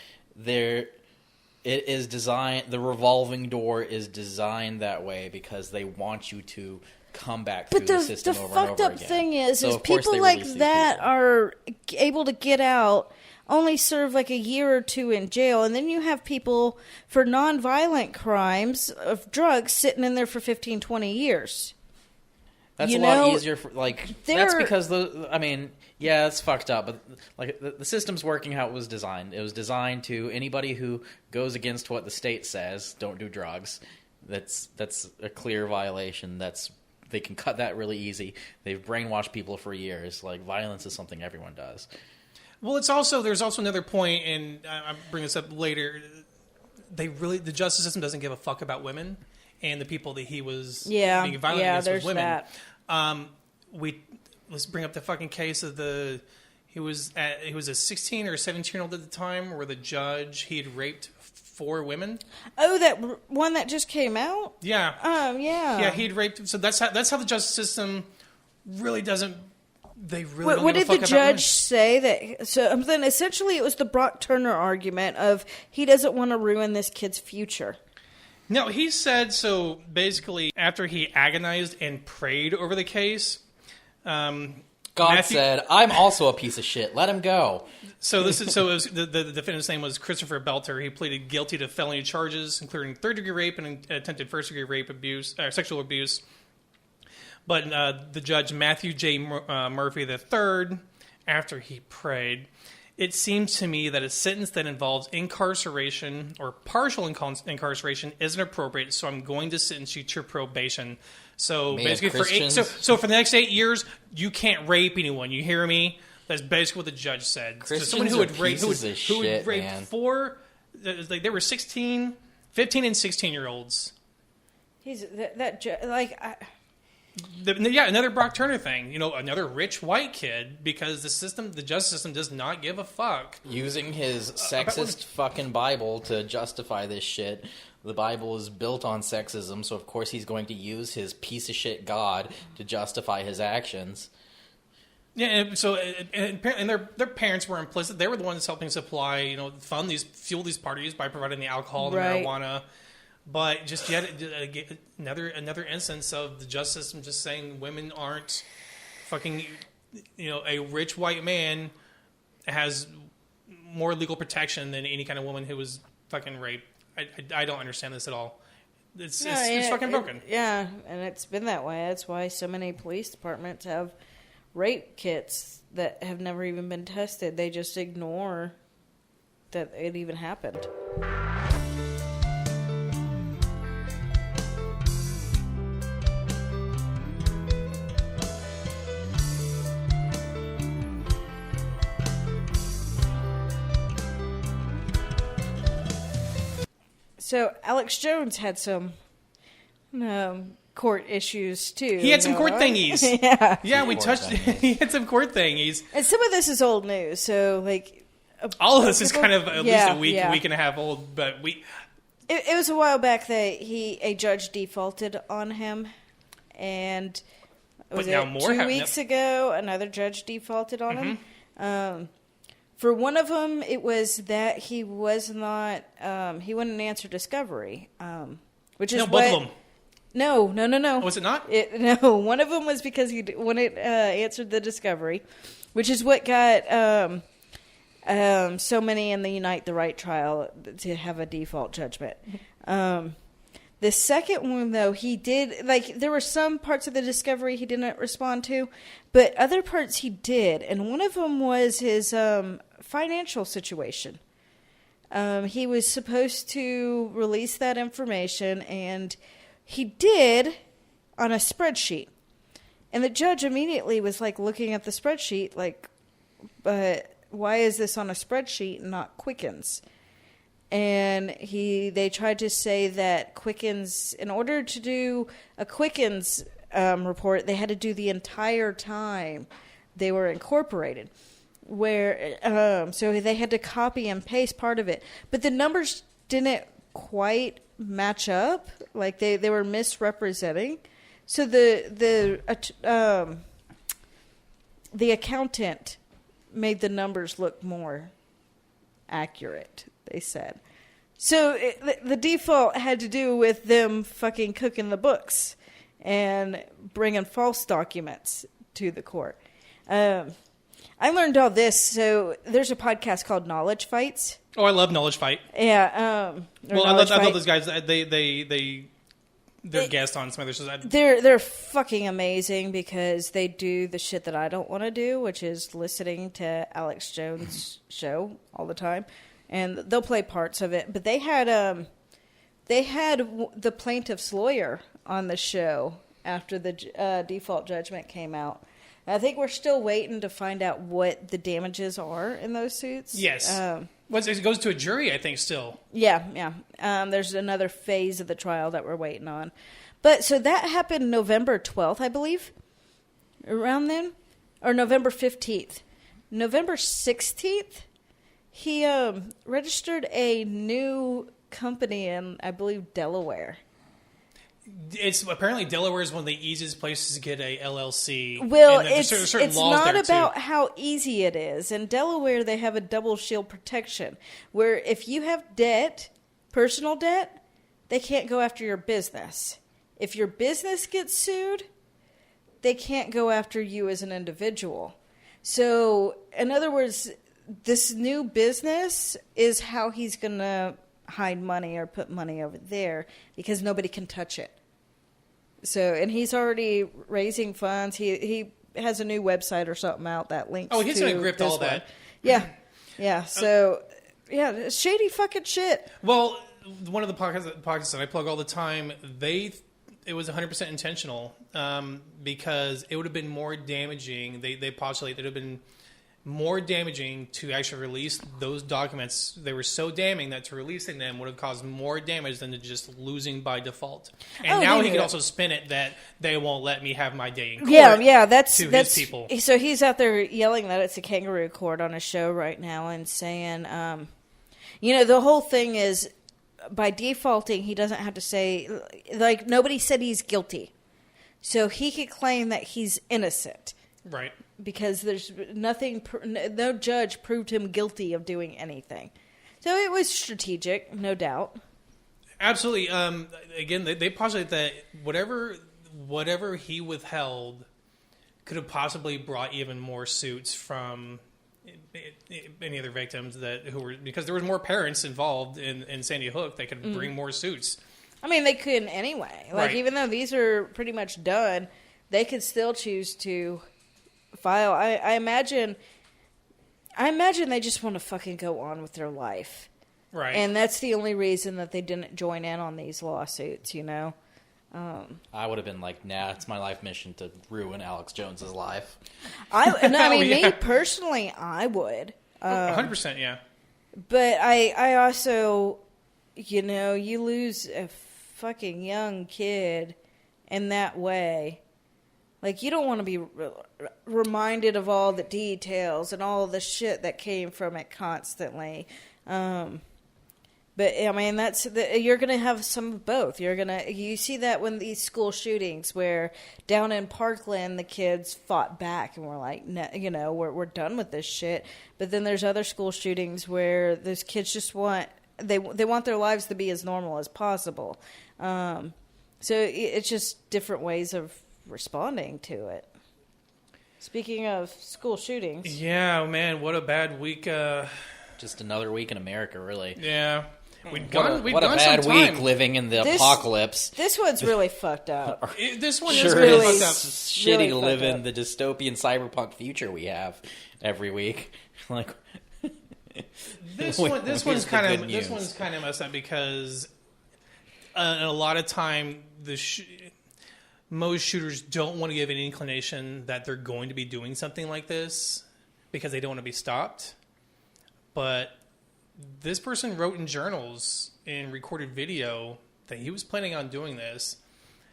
B: it is designed. The revolving door is designed that way because they want you to come back through the system over and over again.
A: The fucked up thing is people like that are able to get out, only serve like a year or two in jail, and then you have people for non-violent crimes of drugs sitting in there for 15, 20 years.
B: That's a lot easier for, that's because yeah, it's fucked up, but like the system's working how it was designed. It was designed to anybody who goes against what the state says, don't do drugs. That's a clear violation. They can cut that really easy. They've brainwashed people for years. Like, violence is something everyone does.
C: Well, there's also another point, and I'll bring this up later. The justice system doesn't give a fuck about women and the people that he was being violent against with women. That. Let's bring up the fucking case of he was a 16 or 17-year-old at the time where the judge, he had raped 4 women.
A: Oh, that one that just came out?
C: Yeah.
A: Oh, yeah.
C: Yeah, he'd raped. So that's how the justice system really doesn't. They really don't
A: what
C: give a
A: did
C: fuck
A: the
C: about
A: judge say? So then essentially it was the Brock Turner argument of he doesn't want to ruin this kid's future.
C: No, he said, so basically after he agonized and prayed over the case,
B: God said, "I'm also a piece of shit. Let him go."
C: So the defendant's name was Christopher Belter. He pleaded guilty to felony charges, including third-degree rape and attempted first-degree rape, sexual abuse. But the judge, Matthew J. Murphy III, after he prayed, it seems to me that a sentence that involves incarceration or partial incarceration isn't appropriate, so I'm going to sentence you to probation. So basically, for the next 8 years, you can't rape anyone. You hear me? That's basically what the judge said.
B: Christians so someone who would rape
C: 4, like they were 15 and 16-year-olds.
A: He's that like.
C: Another Brock Turner thing. Another rich white kid because the justice system does not give a fuck.
B: Using his sexist fucking Bible to justify this shit. The Bible is built on sexism, so of course he's going to use his piece of shit God to justify his actions.
C: Yeah, and their parents were implicit. They were the ones helping supply, fuel these parties by providing the alcohol, the marijuana. But just yet another instance of the justice system just saying women aren't fucking, a rich white man has more legal protection than any kind of woman who was fucking raped. I don't understand this at all. It's fucking broken.
A: And it's been that way. That's why so many police departments have rape kits that have never even been tested. They just ignore that it even happened. So Alex Jones had some court issues too.
C: He had some court thingies. Yeah, we touched. He had some court thingies,
A: and some of this is old news. So
C: all of this is kind of at least a week and a half old. But
A: it was a while back that a judge defaulted on him, and two weeks ago another judge defaulted on him. For one of them, it was that he was not, he wouldn't answer discovery, which is
C: both of them.
A: No.
C: Was it not?
A: No, one of them was because he answered the discovery, which is what got so many in the Unite the Right trial to have a default judgment. The second one, though, he did, there were some parts of the discovery he didn't respond to, but other parts he did, and one of them was his financial situation. He was supposed to release that information, and he did on a spreadsheet. And the judge immediately was, looking at the spreadsheet, but why is this on a spreadsheet and not Quicken's? And they tried to say that Quicken's, in order to do a Quicken's report, they had to do the entire time they were incorporated. So they had to copy and paste part of it. But the numbers didn't quite match up. They were misrepresenting. So the accountant made the numbers look more accurate, they said. So the default had to do with them fucking cooking the books and bringing false documents to the court. I learned all this. So there's a podcast called Knowledge Fights.
C: Oh, I love Knowledge Fight.
A: Yeah.
C: Well, I love those guys. They're guests on some other shows.
A: They're fucking amazing because they do the shit that I don't want to do, which is listening to Alex Jones' show all the time, and they'll play parts of it. But they had the plaintiff's lawyer on the show after the default judgment came out. I think we're still waiting to find out what the damages are in those suits.
C: Yes. It goes to a jury, I think, still.
A: Yeah. There's another phase of the trial that we're waiting on. But so that happened November 12th, I believe, around then, or November 15th. November 16th, he registered a new company in, I believe, Delaware.
C: It's apparently Delaware is one of the easiest places to get a LLC.
A: Well, it's not about how easy it is. In Delaware, they have a double shield protection where if you have debt, personal debt, they can't go after your business. If your business gets sued, they can't go after you as an individual. So, in other words, this new business is how he's going to hide money or put money over there because nobody can touch it. So, and he's already raising funds. He has a new website or something out that links.
C: Oh, he's going to grip all that.
A: Yeah. So, shady fucking shit.
C: Well, one of the podcasts that I plug all the time, it was 100% intentional because it would have been more damaging. They postulate that it would have been more damaging to actually release those documents. They were so damning that to releasing them would have caused more damage than to just losing by default. And now he could also spin it that they won't let me have my day in court.
A: Yeah, that's
C: his people.
A: So he's out there yelling that it's a kangaroo court on a show right now and saying, the whole thing is by defaulting, he doesn't have to say, nobody said he's guilty. So he could claim that he's innocent.
C: Right.
A: Because there's nothing, no judge proved him guilty of doing anything. So it was strategic, no doubt.
C: Absolutely. Again, they postulate that whatever he withheld could have possibly brought even more suits from any other victims because there was more parents involved in Sandy Hook. They could bring more suits.
A: I mean, they could anyway.
C: Right.
A: Even though these are pretty much done, they could still choose to file. I imagine they just want to fucking go on with their life.
C: Right.
A: And that's the only reason that they didn't join in on these lawsuits,
B: I would have been like, nah, it's my life mission to ruin Alex Jones's life.
A: Me personally, I would.
C: 100%, yeah.
A: But I also, you lose a fucking young kid in that way. You don't want to be reminded of all the details and all the shit that came from it constantly. But I mean, you're going to have some of both. You see that when these school shootings, where down in Parkland the kids fought back and were like, no, we're done with this shit. But then there's other school shootings where those kids just want their lives to be as normal as possible. So it's just different ways of responding to it. Speaking of school shootings.
C: Yeah, man, what a bad week.
B: Just another week in America, really.
C: Yeah.
B: What a bad week living in the apocalypse.
A: This one's really fucked up.
C: This one is really fucked up.
B: Shitty really to live in the dystopian cyberpunk future we have every week. Like
C: this one's kind of messed up because a lot of time most shooters don't want to give any inclination that they're going to be doing something like this because they don't want to be stopped. But this person wrote in journals and recorded video that he was planning on doing this.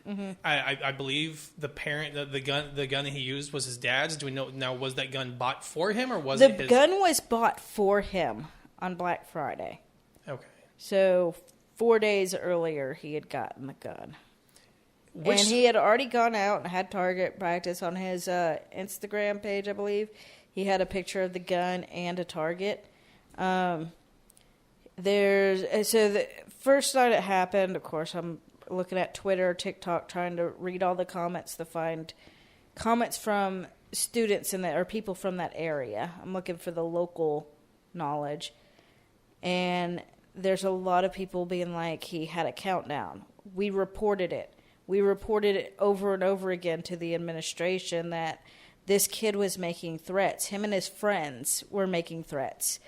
C: Mm-hmm. I believe the gun that he used was his dad's. Do we know now? Was that gun bought for him or was it his?
A: The gun was bought for him on Black Friday.
C: Okay.
A: So 4 days earlier, he had gotten the gun. And he had already gone out and had target practice on his Instagram page, I believe. He had a picture of the gun and a target. So the first night it happened, of course, I'm looking at Twitter, TikTok, trying to read all the comments to find comments from students or people from that area. I'm looking for the local knowledge. And there's a lot of people being like, he had a countdown. We reported it. We reported it over and over again to the administration that this kid was making threats. Him and his friends were making threats.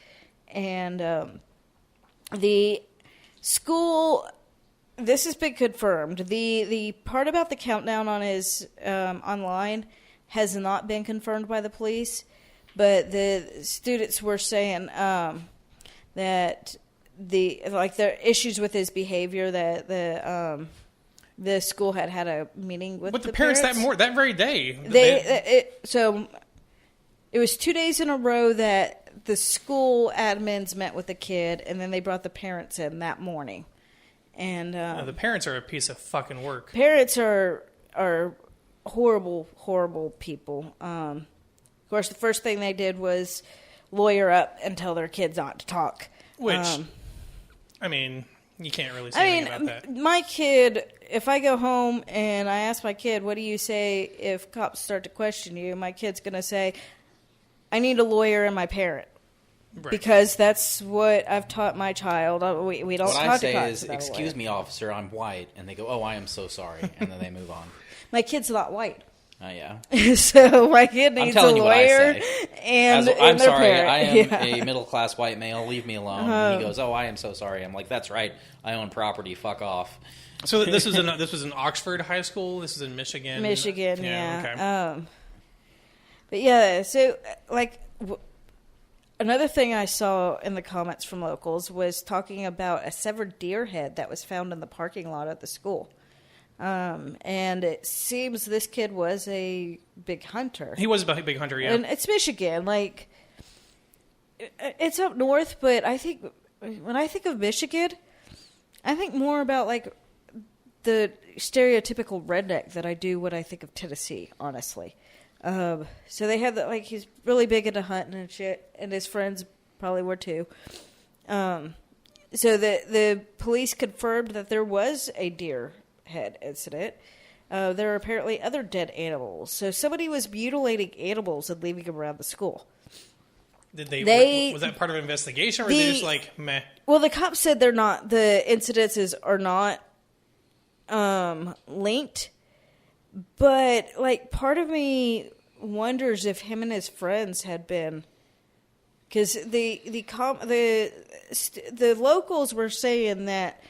A: And the school, this has been confirmed. The part about the countdown on his online has not been confirmed by the police, but the students were saying that the issues with his behavior, that the school had a meeting with the parents
C: that very day.
A: So it was 2 days in a row that the school admins met with the kid, and then they brought the parents in that morning. And
C: the parents are a piece of fucking work.
A: Parents are horrible, horrible people. Of course, the first thing they did was lawyer up and tell their kids not to talk.
C: Which, I mean, you can't really say anything about that.
A: My kid, if I go home and I ask my kid, what do you say if cops start to question you? My kid's going to say, I need a lawyer and my parent. Right. Because that's what I've taught my child. We don't talk to cops. What I say is,
B: excuse me, officer, I'm white. And they go, oh, I am so sorry. And then they move on.
A: My kid's not white.
B: Oh, yeah.
A: So my kid needs a lawyer and
B: I'm
A: their
B: sorry,
A: parent.
B: I am a middle-class white male. Leave me alone. And he goes, oh, I am so sorry. I'm like, that's right. I own property. Fuck off.
C: So this was in Oxford High School? This is in Michigan?
A: Michigan, yeah. Okay. But yeah, so another thing I saw in the comments from locals was talking about a severed deer head that was found in the parking lot at the school. And it seems this kid was a big hunter.
C: He was a big hunter, yeah.
A: And it's Michigan. It's up north, but I think when I think of Michigan, I think more about, the stereotypical redneck that I do when I think of Tennessee, honestly. So they had he's really big into hunting and shit, and his friends probably were too. So the police confirmed that there was a deer head incident. There are apparently other dead animals. So somebody was mutilating animals and leaving them around the school.
C: Was that part of an investigation, or were they just meh?
A: Well, the cops said they're not. The incidences are not linked. But part of me wonders if him and his friends had been, because the locals were saying that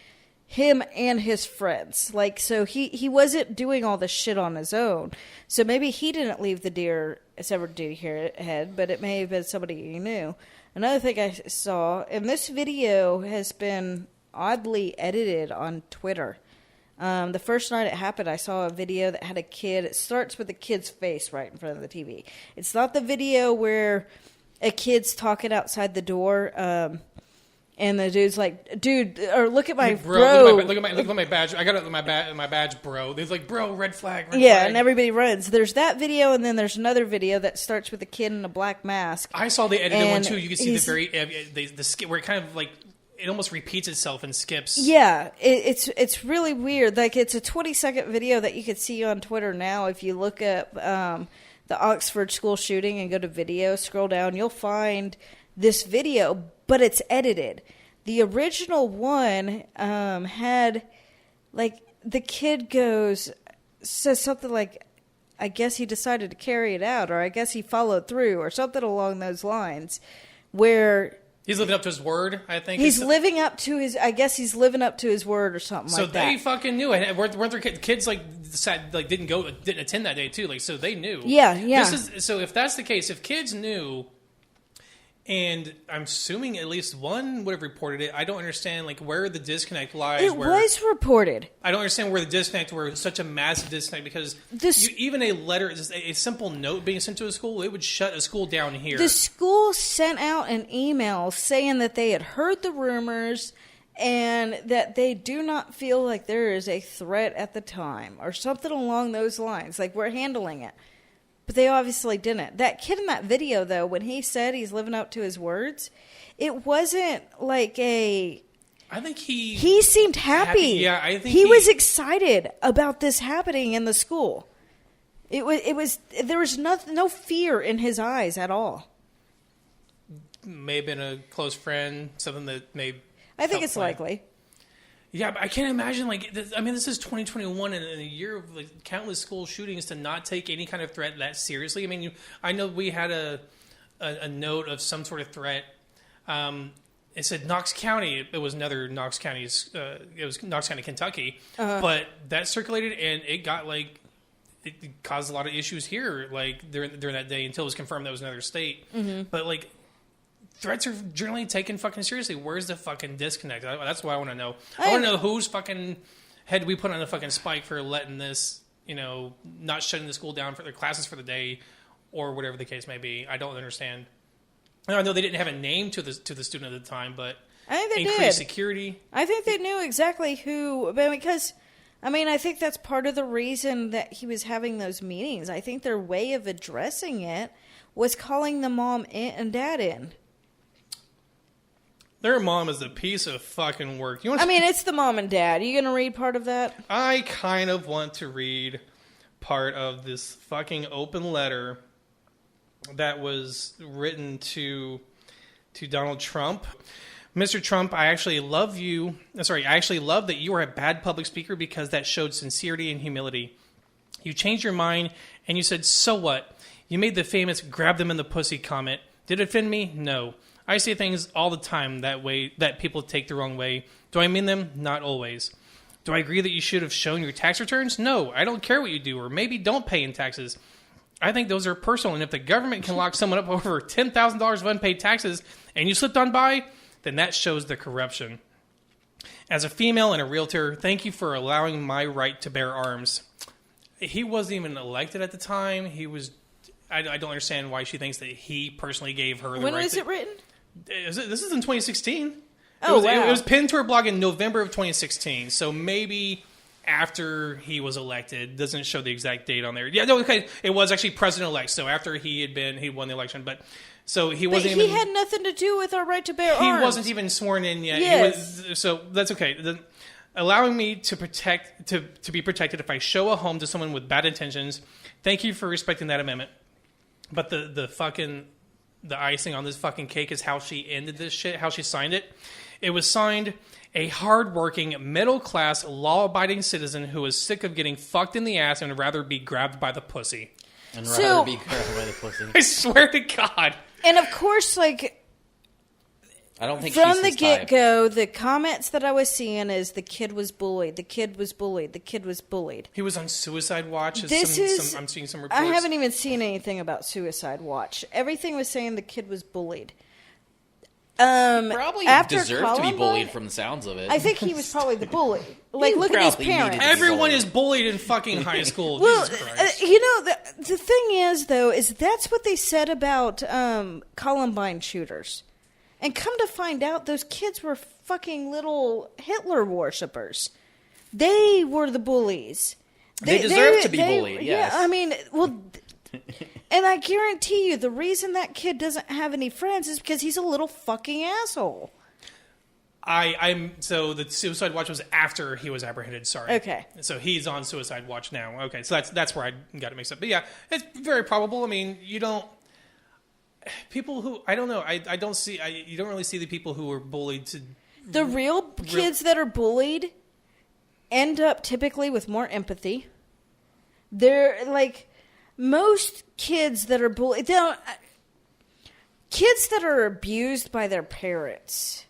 A: him and his friends, so he wasn't doing all this shit on his own. So maybe he didn't leave the severed deer head, but it may have been somebody he knew. Another thing I saw, and this video has been oddly edited on Twitter. The first night it happened, I saw a video that had a kid. It starts with a kid's face right in front of the TV. It's not the video where a kid's talking outside the door, and the dude's like, dude, or look at my bro.
C: Look at my badge. I got it with my badge, bro. There's bro, red flag.
A: Yeah, and everybody runs. There's that video, and then there's another video that starts with a kid in a black mask.
C: I saw the edited one too. You can see the skin where it kind of it almost repeats itself and skips.
A: Yeah, it's really weird. Like, it's a 20-second video that you can see on Twitter now. If you look up the Oxford school shooting and go to video, scroll down, you'll find this video, but it's edited. The original one had, like, the kid says something like, I guess he decided to carry it out, or I guess he followed through, or something along those lines, where...
C: He's living up to his word, I think.
A: He's living up to his... I guess he's living up to his word or something like that.
C: So they fucking knew. Weren't there kids, like, didn't attend that day, too? Like, so they knew.
A: Yeah.
C: So if that's the case, if kids knew... And I'm assuming at least one would have reported it. I don't understand, like, where the disconnect lies.
A: It was reported.
C: I don't understand where the disconnect, where such a massive disconnect, because even a letter, a simple note being sent to a school, it would shut a school down here.
A: The school sent out an email saying that they had heard the rumors and that they do not feel like there is a threat at the time, or something along those lines. Like, we're handling it. But they obviously didn't. That kid in that video, though, when he said he's living up to his words, it wasn't like a...
C: I think
A: he seemed happy.
C: Yeah, I think
A: he was excited about this happening in the school. It was there was no fear in his eyes at all.
C: May have been a close friend, something that may...
A: I think it's likely.
C: Yeah, but I can't imagine, like, this is 2021 and in a year of, like, countless school shootings to not take any kind of threat that seriously. I mean, I know we had a note of some sort of threat. It said Knox County. It was another Knox County. It was Knox County, Kentucky. But that circulated, and it got, like, it caused a lot of issues here, like, during that day, until it was confirmed that was another state. Mm-hmm. But, like, threats are generally taken fucking seriously. Where's the fucking disconnect? That's what I want to know. I want to know whose fucking head we put on the fucking spike for letting this, not shutting the school down for their classes for the day, or whatever the case may be. I don't understand. I know they didn't have a name to the student at the time, but
A: I think they
C: increased security.
A: I think they knew exactly who, because, I think that's part of the reason that he was having those meetings. I think their way of addressing it was calling the mom and dad in.
C: Their mom is a piece of fucking work.
A: It's the mom and dad. Are you going to read part of that?
C: I kind of want to read part of this fucking open letter that was written to Donald Trump. Mr. Trump, I actually love that you are a bad public speaker because that showed sincerity and humility. You changed your mind and you said, so what? You made the famous grab them in the pussy comment. Did it offend me? No. I say things all the time that way that people take the wrong way. Do I mean them? Not always. Do I agree that you should have shown your tax returns? No, I don't care what you do, or maybe don't pay in taxes. I think those are personal, and if the government can lock someone up over $10,000 of unpaid taxes and you slipped on by, then that shows the corruption. As a female and a realtor, thank you for allowing my right to bear arms. He wasn't even elected at the time. He was... I don't understand why she thinks that he personally gave her the right.
A: When was it written?
C: This is in 2016.
A: Oh,
C: wow. It was pinned to her blog in November of 2016. So maybe after he was elected. Doesn't show the exact date on there. Yeah, no, okay. It was actually president-elect. So after he won the election. But so he wasn't
A: even... He had nothing to do with our right to bear arms.
C: He wasn't even sworn in yet.
A: Yes.
C: So that's okay. Allowing me to be protected if I show a home to someone with bad intentions. Thank you for respecting that amendment. But the icing on this fucking cake is how she ended this shit, how she signed it. It was signed, a hardworking, middle-class, law-abiding citizen who is sick of getting fucked in the ass and would rather be grabbed by the pussy.
B: And rather be grabbed by the pussy.
C: I swear to God.
A: And of course, like...
B: I don't think
A: from the get-go, the comments that I was seeing is the kid was bullied, the kid was bullied, the kid was bullied.
C: He was on suicide watch. I'm seeing some reports.
A: I haven't even seen anything about suicide watch. Everything was saying the kid was bullied.
B: Probably deserved to be bullied from the sounds of it.
A: I think he was probably the bully. Like, look at his parents.
C: Everyone is bullied in fucking high school.
A: Well,
C: Jesus Christ.
A: The thing is, though, is that's what they said about Columbine shooters. And come to find out, those kids were fucking little Hitler worshippers. They were the bullies.
B: They deserve to be bullied, yes.
A: Yeah, and I guarantee you, the reason that kid doesn't have any friends is because he's a little fucking asshole.
C: So the suicide watch was after he was apprehended. Sorry.
A: Okay.
C: So he's on suicide watch now. Okay. So that's where I got it mixed up. But yeah, it's very probable. I mean, people who I don't know. I don't see. You don't really see the people who were bullied to.
A: The real kids that are bullied end up typically with more empathy. They're like most kids that are bullied. Kids that are abused by their parents.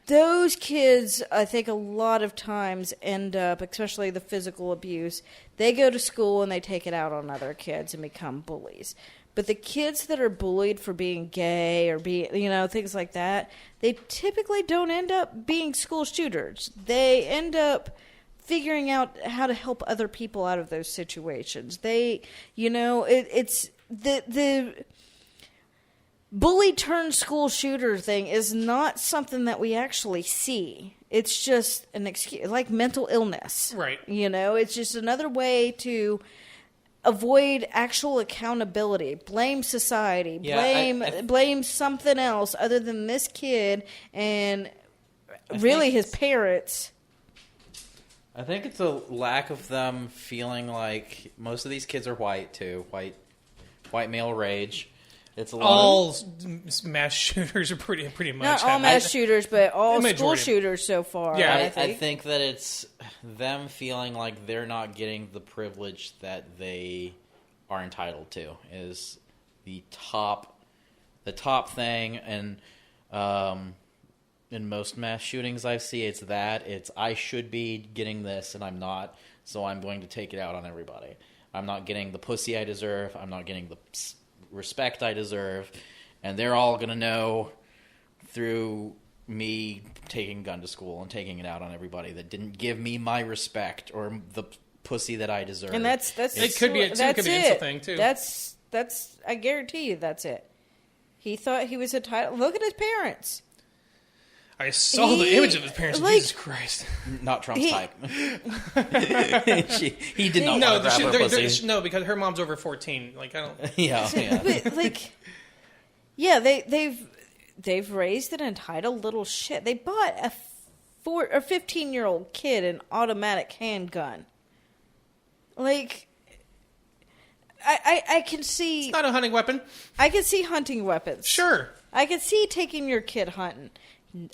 A: Those kids, I think a lot of times end up, especially the physical abuse, they go to school and they take it out on other kids and become bullies. But the kids that are bullied for being gay or things like that, they typically don't end up being school shooters. They end up figuring out how to help other people out of those situations. It's the bully turned school shooter thing is not something that we actually see. It's just an excuse, like mental illness.
C: Right.
A: It's just another way to avoid actual accountability, blame society, blame something else other than this kid and really his parents.
B: I think it's a lack of them feeling like most of these kids are white too, white male rage. It's
C: all mass shooters are pretty much.
A: Not all mass shooters, but all school shooters so far.
B: Yeah, I think that it's them feeling like they're not getting the privilege that they are entitled to is the top thing. And in most mass shootings I see, it's I should be getting this and I'm not, so I'm going to take it out on everybody. I'm not getting the pussy I deserve. I'm not getting the respect I deserve, and they're all going to know through me taking a gun to school and taking it out on everybody that didn't give me my respect or the pussy that I deserve.
A: And that's
C: it could be an insult thing too.
A: That's I guarantee you that's it. He thought he was entitled. Look at his parents.
C: I saw the image of his parents. Jesus Christ!
B: Not Trump's type. He did not want to grab her pussy.
C: No, because her mom's over 14. Like I don't.
B: Yeah.
A: But, they've raised an entitled little shit. They bought a 15-year-old kid an automatic handgun. Like, I can see.
C: It's not a hunting weapon.
A: I can see hunting weapons.
C: Sure.
A: I can see taking your kid hunting.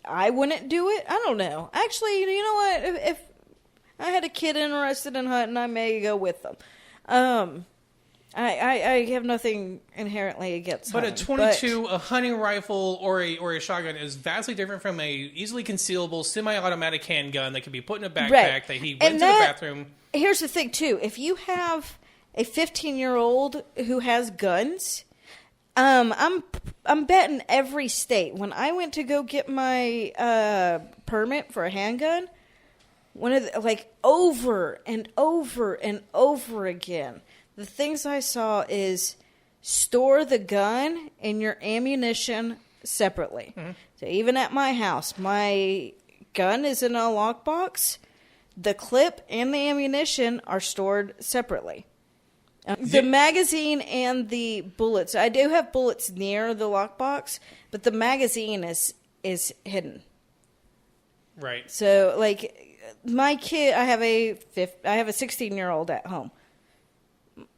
A: I wouldn't do it. I don't know. Actually, you know what? If I had a kid interested in hunting, I may go with them. I have nothing inherently against hunting.
C: But a 22, a hunting rifle, or a shotgun is vastly different from a easily concealable semi-automatic handgun that can be put in a backpack that he went to the bathroom.
A: Here's the thing, too. If you have a 15-year-old who has guns, I'm betting every state. When I went to go get my permit for a handgun, over and over and over again, the things I saw is store the gun and your ammunition separately. Mm-hmm. So even at my house, my gun is in a lockbox. The clip and the ammunition are stored separately. The magazine and the bullets. I do have bullets near the lockbox, but the magazine is hidden.
C: Right.
A: So, my kid, I have a 16-year-old at home.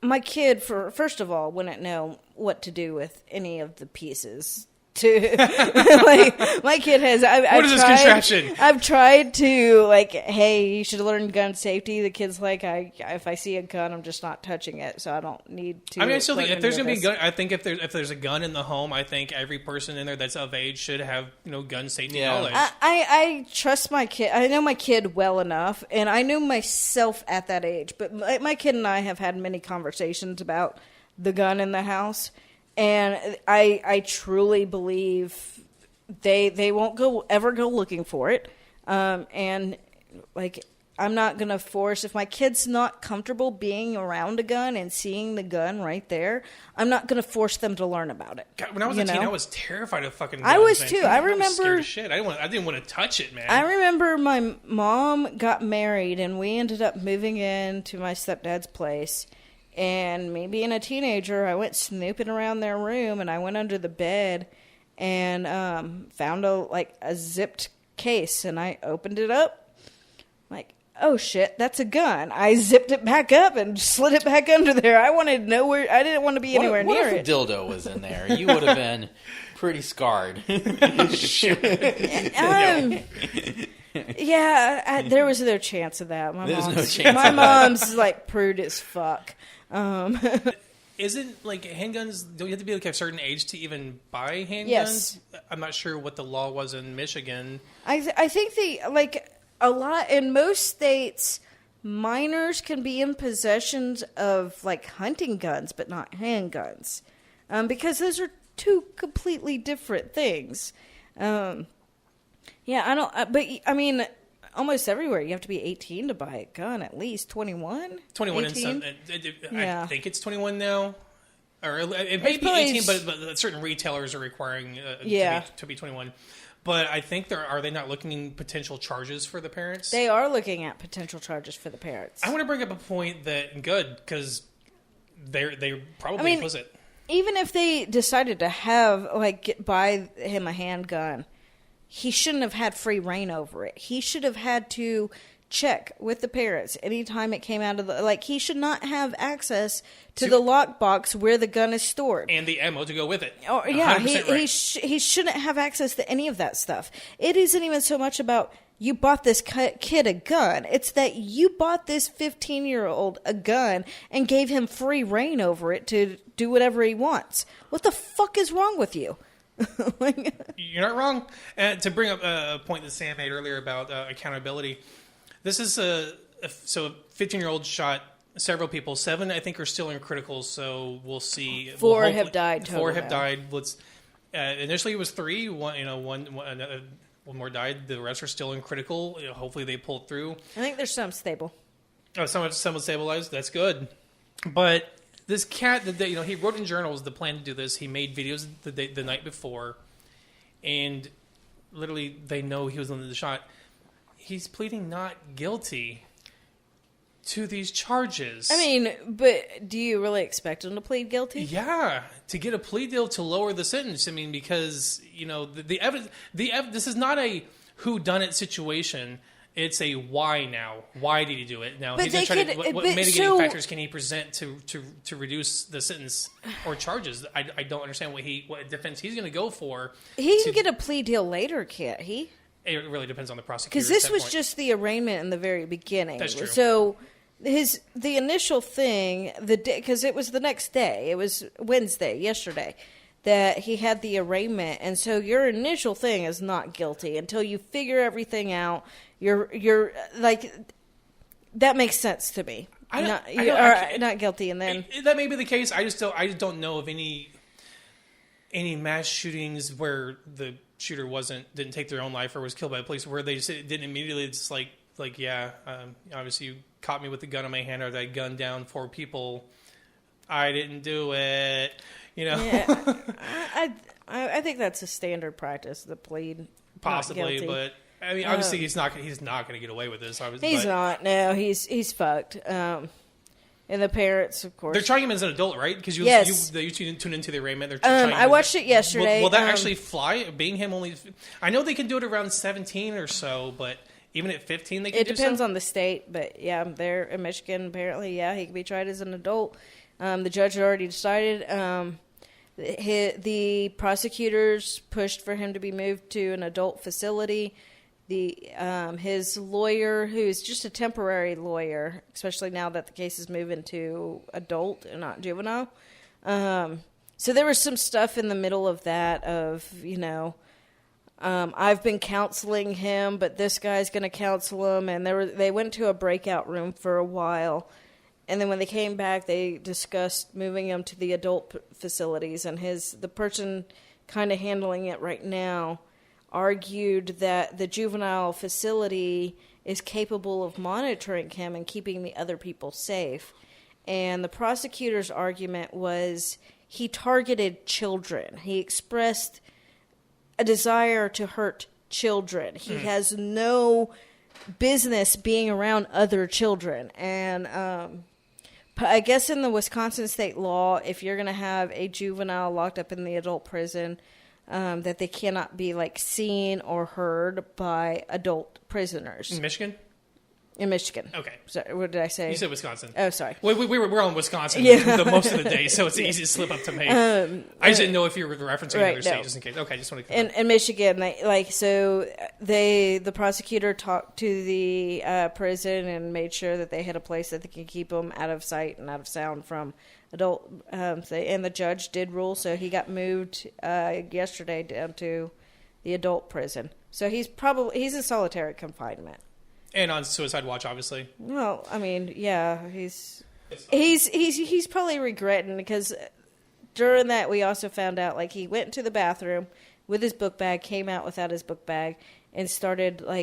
A: My kid, first of all, wouldn't know what to do with any of the pieces. My kid has.
C: What is this contraption?
A: I've tried to hey, you should learn gun safety. The kid's if I see a gun, I'm just not touching it, so I don't need to.
C: I mean, I still think if there's gonna be a gun, I think if there's a gun in the home, I think every person in there that's of age should have gun safety knowledge.
A: I trust my kid. I know my kid well enough, and I knew myself at that age. But my kid and I have had many conversations about the gun in the house. And I truly believe they won't ever go looking for it. And I'm not going to force, if my kid's not comfortable being around a gun and seeing the gun right there, I'm not going to force them to learn about it.
C: God, when I was a teen, I was terrified of fucking guns.
A: I was too. I remember.
C: Scared as shit. I didn't want to touch it, man.
A: I remember my mom got married and we ended up moving into my stepdad's place. And me being a teenager, I went snooping around their room, and I went under the bed and found a zipped case, and I opened it up. Like, oh shit, that's a gun. I zipped it back up and slid it back under there. I wanted to know where. I didn't want to be anywhere near it.
B: What if a dildo was in there? You would have been pretty scarred.
A: Yeah, there was no chance of that.
B: My
A: mom's like prude as fuck.
C: Isn't like handguns? Don't you have to be like a certain age to even buy handguns?
A: Yes.
C: I'm not sure what the law was in Michigan.
A: I think a lot in most states, minors can be in possession of like hunting guns, but not handguns, because those are two completely different things. Yeah, I don't. But I mean, almost everywhere you have to be 18 to buy a gun. At least 21.
C: 21 in some. I think it's 21 now, or it may be 18, but certain retailers are requiring to be 21. But I think are they not looking at potential charges for the parents?
A: They are looking at potential charges for the parents.
C: I want to bring up a point because they probably implicit.
A: Even if they decided to buy him a handgun, he shouldn't have had free reign over it. He should have had to check with the parents anytime it came out of he should not have access to the lockbox where the gun is stored.
C: And the ammo to go with it.
A: Oh, yeah, he shouldn't have access to any of that stuff. It isn't even so much about you bought this kid a gun. It's that you bought this 15-year-old a gun and gave him free reign over it to do whatever he wants. What the fuck is wrong with you?
C: You're not wrong. To bring up a point that Sam made earlier about accountability, this is a 15-year-old shot several people. 7, I think, are still in critical, so we'll see.
A: 4 have died.
C: 4 have died. Initially, it was 3. One more died. The rest are still in critical. Hopefully, they pull through.
A: I think there's some stable.
C: Oh, some stabilized. That's good. But this cat, he wrote in journals the plan to do this. He made videos the night before, and literally they know he was under the shot. He's pleading not guilty to these charges.
A: I mean, but do you really expect him to plead guilty?
C: Yeah, to get a plea deal to lower the sentence. I mean, because the evidence. This is not a whodunit situation. It's a why now. Why did he do it? Now he's going to try to. What mitigating factors can he present to reduce the sentence or charges? I don't understand what defense he's going to go for.
A: He can get a plea deal later, can't he?
C: It really depends on the prosecutor.
A: Because this was just the arraignment in the very beginning.
C: That's true.
A: So the initial thing, because it was the next day, it was Wednesday, yesterday, that he had the arraignment, and so your initial thing is not guilty until you figure everything out. You're like, that makes sense to me. Not guilty, and then
C: that may be the case. I just don't know of any mass shootings where the shooter didn't take their own life or was killed by the police, where they just didn't immediately just obviously you caught me with the gun in my hand, or I gunned down 4 people. I didn't do it.
A: Yeah, I think that's a standard practice, the plead.
C: Possibly, but I mean, obviously he's not going to get away with this.
A: He's not. No, he's fucked. And the parents, of course,
C: they're trying him as an adult, right? Because you tune into the arraignment.
A: I watched it yesterday.
C: Will that actually fly? Being him only, I know they can do it around 17 or so, but even at 15, they can.
A: It depends on the state, but yeah, they're in Michigan. Apparently, yeah, he can be tried as an adult. The judge had already decided. The prosecutors pushed for him to be moved to an adult facility. His lawyer, who's just a temporary lawyer, especially now that the case is moving to adult and not juvenile. So there was some stuff in the middle of that I've been counseling him, but this guy's going to counsel him. And they went to a breakout room for a while. And then when they came back, they discussed moving him to the adult facilities. And the person kind of handling it right now argued that the juvenile facility is capable of monitoring him and keeping the other people safe. And the prosecutor's argument was he targeted children. He expressed a desire to hurt children. He has no business being around other children. And I guess in the Wisconsin state law, if you're going to have a juvenile locked up in the adult prison, that they cannot be like seen or heard by adult prisoners.
C: In Michigan?
A: In Michigan.
C: Okay.
A: So, what did I say?
C: You said Wisconsin.
A: Oh, sorry.
C: We're on Wisconsin most of the day, so it's easy to slip up to me. I just didn't know if you were referencing another state, just in case. Okay, just want to.
A: In Michigan, the prosecutor talked to the prison and made sure that they had a place that they could keep them out of sight and out of sound from adult. And the judge did rule, so he got moved yesterday down to the adult prison. So he's in solitary confinement.
C: And on suicide watch, obviously.
A: Well, I mean, yeah, he's probably regretting, because during that we also found out like he went into the bathroom with his book bag, came out without his book bag, and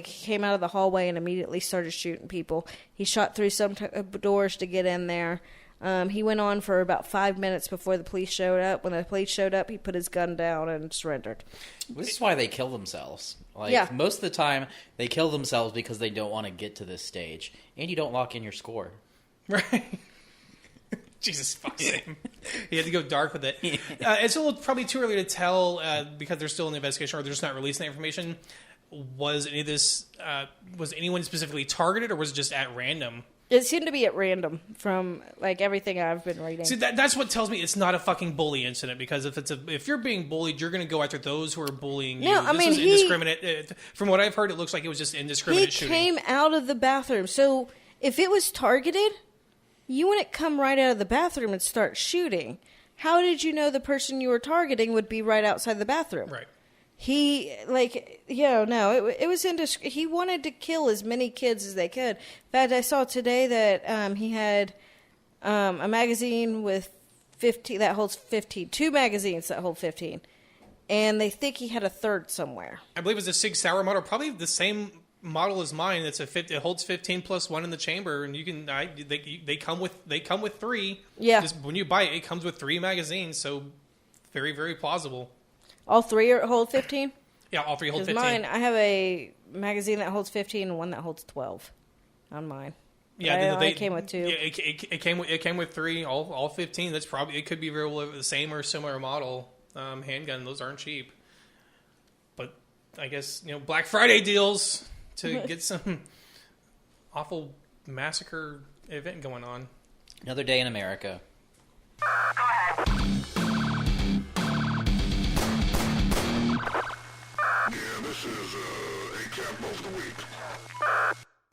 A: came out of the hallway and immediately started shooting people. He shot through some doors to get in there. He went on for about 5 minutes before the police showed up. When the police showed up, he put his gun down and surrendered.
B: This is why they kill themselves. Most of the time, they kill themselves because they don't want to get to this stage. And you don't lock in your score.
C: Right. Jesus fucking. He had to go dark with it. It's probably too early to tell because they're still in the investigation, or they're just not releasing the information. Was any of this, was anyone specifically targeted, or was it just at random?
A: It seemed to be at random from everything I've been reading.
C: See, that's what tells me it's not a fucking bully incident, because if you're being bullied, you're going to go after those who are bullying you.
A: No, I mean,
C: was indiscriminate. From what I've heard, it looks like it was just indiscriminate shooting.
A: He came out of the bathroom. So if it was targeted, you wouldn't come right out of the bathroom and start shooting. How did you know the person you were targeting would be right outside the bathroom?
C: Right.
A: It was indiscreet. He wanted to kill as many kids as they could. In fact, I saw today that he had a magazine with 15 that holds 15, 2 magazines that hold 15, and they think he had a third somewhere.
C: I believe it's a Sig Sauer model, probably the same model as mine. It holds 15 plus 1 in the chamber, and you can they come with 3.
A: Yeah.
C: Just when you buy it, it comes with 3 magazines, so very, very plausible.
A: All 3 hold 15?
C: Yeah, all 3 hold 15.
A: Mine, I have a magazine that holds 15 and one that holds 12 on mine. Yeah, it came with 2.
C: Yeah, it came with 3, all 15. That's probably, it could be the same or similar model handgun. Those aren't cheap. But I guess, Black Friday deals to get some awful massacre event going on.
B: Another day in America.
D: Go ahead.
E: This is ACAB of the week.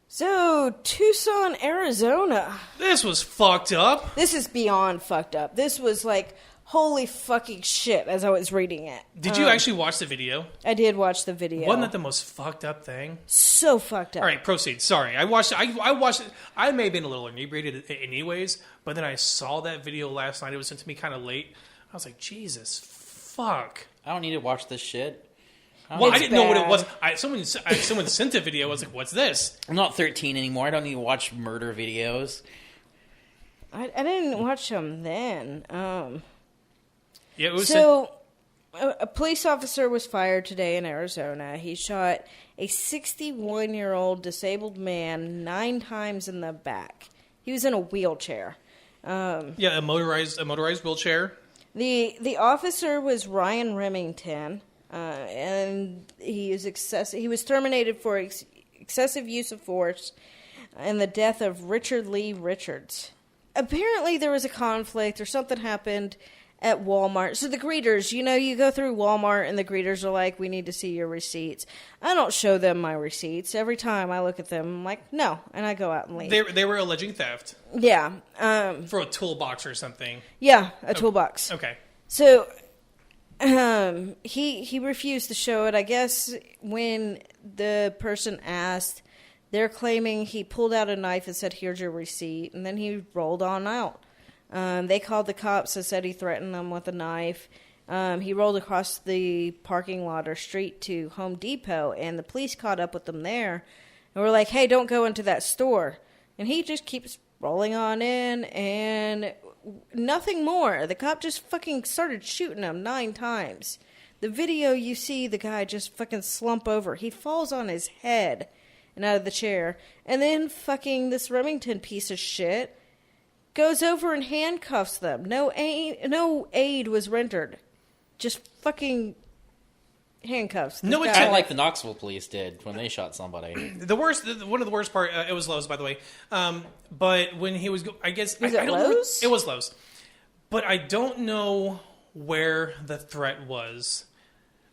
A: So, Tucson, Arizona.
C: This was fucked up.
A: This is beyond fucked up. This was like, holy fucking shit, as I was reading it.
C: Did you actually watch the video?
A: I did watch the video.
C: Wasn't that the most fucked up thing?
A: So fucked up.
C: All right, proceed. Sorry. I watched it. I may have been a little inebriated anyways, but then I saw that video last night. It was sent to me kind of late. I was like, Jesus, fuck.
B: I don't need to watch this shit.
C: Well, I didn't know what it was. Someone sent a video. I was like, "What's this?"
B: I'm not 13 anymore. I don't need to watch murder videos.
A: I didn't watch them then.
C: Yeah, it was.
A: So, a police officer was fired today in Arizona. He shot a 61-year-old disabled man 9 times in the back. He was in a wheelchair.
C: A motorized wheelchair.
A: The officer was Ryan Remington. And he was terminated for excessive use of force and the death of Richard Lee Richards. Apparently there was a conflict or something happened at Walmart. So the greeters, you go through Walmart and the greeters are like, we need to see your receipts. I don't show them my receipts. Every time I look at them, I'm like, no. And I go out and leave.
C: They were alleging theft.
A: Yeah.
C: For a toolbox or something.
A: Yeah, a toolbox.
C: Okay.
A: So... he refused to show it. I guess when the person asked, they're claiming he pulled out a knife and said, here's your receipt, and then he rolled on out. They called the cops and said he threatened them with a knife. He rolled across the parking lot or street to Home Depot, and the police caught up with them there. And were like, hey, don't go into that store. And he just keeps rolling on in, and... nothing more. The cop just fucking started shooting him 9 times. The video, you see the guy just fucking slump over. He falls on his head and out of the chair. And then fucking this Remington piece of shit goes over and handcuffs them. No aid was rendered. Just fucking handcuffs.
B: No, it's kind of like the Knoxville police did when they shot somebody.
C: One of the worst part, it was Lowe's, by the way. But when he was, I guess,
A: was it Lowe's?
C: It was Lowe's, but I don't know where the threat was.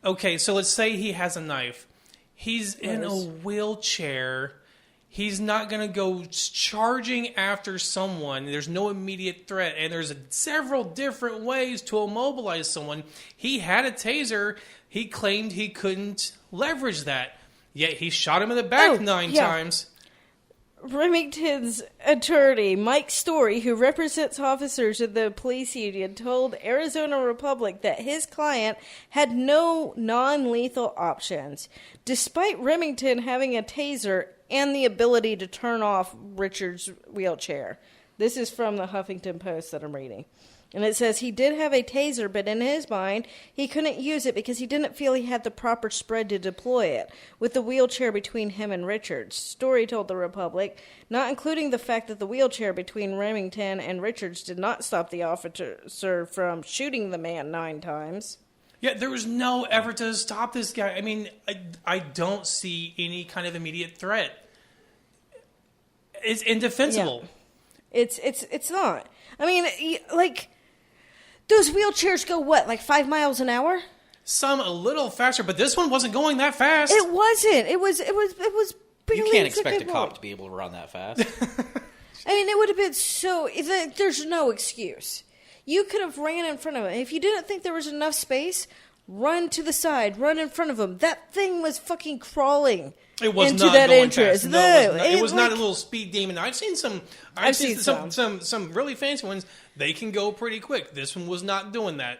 C: Okay, so let's say he has a knife. He's in a wheelchair. He's not going to go charging after someone. There's no immediate threat, and there's several different ways to immobilize someone. He had a taser. He claimed he couldn't leverage that, yet he shot him in the back 9 times.
A: Remington's attorney, Mike Story, who represents officers of the police union, told Arizona Republic that his client had no non-lethal options, despite Remington having a taser and the ability to turn off Richard's wheelchair. This is from the Huffington Post that I'm reading. And it says he did have a taser, but in his mind, he couldn't use it because he didn't feel he had the proper spread to deploy it, with the wheelchair between him and Richards. Story told the Republic, not including the fact that the wheelchair between Remington and Richards did not stop the officer from shooting the man 9 times.
C: Yeah, there was no effort to stop this guy. I mean, I don't see any kind of immediate threat. It's indefensible.
A: Yeah. It's not. I mean, like, those wheelchairs go what, like 5 miles an hour?
C: Some a little faster, but this one wasn't going that fast.
A: It wasn't. It was.
B: You can't expect a cop to be able to run that fast.
A: I mean, it would have been so. There's no excuse. You could have ran in front of him. If you didn't think there was enough space, run to the side, run in front of him. That thing was fucking crawling.
C: It was
A: into
C: not
A: that
C: going
A: entrance.
C: fast.
A: No,
C: it was not a little speed demon. I've seen some. I've seen some really fancy ones. They can go pretty quick. This one was not doing that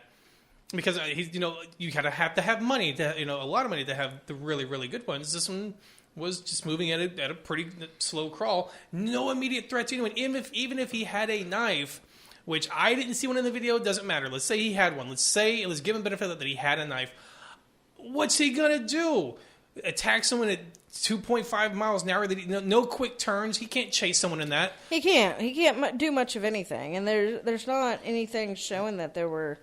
C: because he's you gotta have to have money to a lot of money to have the really really good ones. This one was just moving at a pretty slow crawl. No immediate threat to anyone. Even if he had a knife, which I didn't see one in the video, doesn't matter. Let's say he had one. Let's give him benefit that he had a knife. What's he gonna do? Attack someone at 2.5 miles an hour? No quick turns. He can't chase someone in that.
A: He can't do much of anything, and there's not anything showing that there were,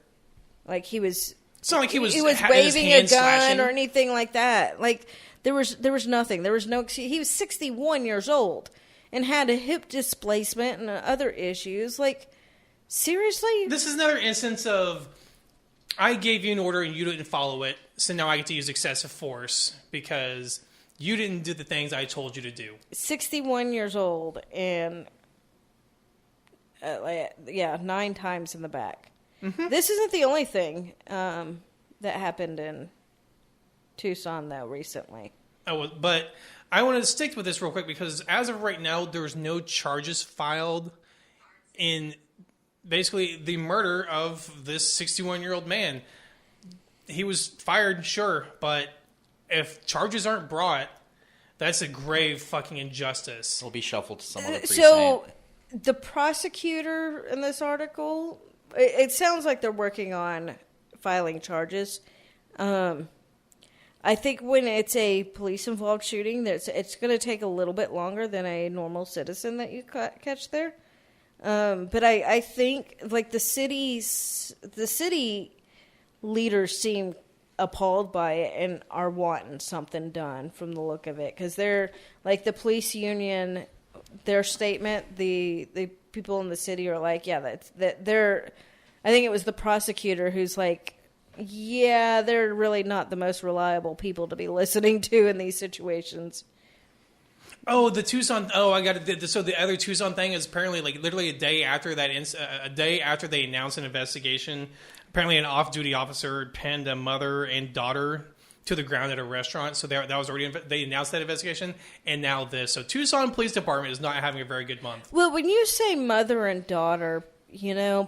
A: like, he was.
C: It's not like he was
A: waving a gun
C: slashing
A: or anything like that. Like there was nothing. There was no. He was 61 years old and had a hip displacement and other issues. Like, seriously,
C: this is another instance of I gave you an order and you didn't follow it, so now I get to use excessive force because you didn't do the things I told you to do.
A: 61 years old and 9 times in the back. Mm-hmm. This isn't the only thing that happened in Tucson, though, recently.
C: But I want to stick with this real quick because as of right now, there's no charges filed in basically the murder of this 61-year-old man. He was fired, sure, but if charges aren't brought, that's a grave fucking injustice.
B: It'll be shuffled to some other precinct.
A: So the prosecutor in this article, it sounds like they're working on filing charges. I think when it's a police-involved shooting, it's going to take a little bit longer than a normal citizen that you catch there. But I think like the city leaders seem appalled by it and are wanting something done from the look of it, because they're like the police union. Their statement, the people in the city are like, yeah, that they're. I think it was the prosecutor who's like, yeah, they're really not the most reliable people to be listening to in these situations.
C: Oh, the Tucson. Oh, I got it. So the other Tucson thing is apparently like literally a day after that, a day after they announced an investigation. Apparently, an off-duty officer pinned a mother and daughter to the ground at a restaurant. So that was already they announced that investigation, and now this. So Tucson Police Department is not having a very good month.
A: Well, when you say mother and daughter,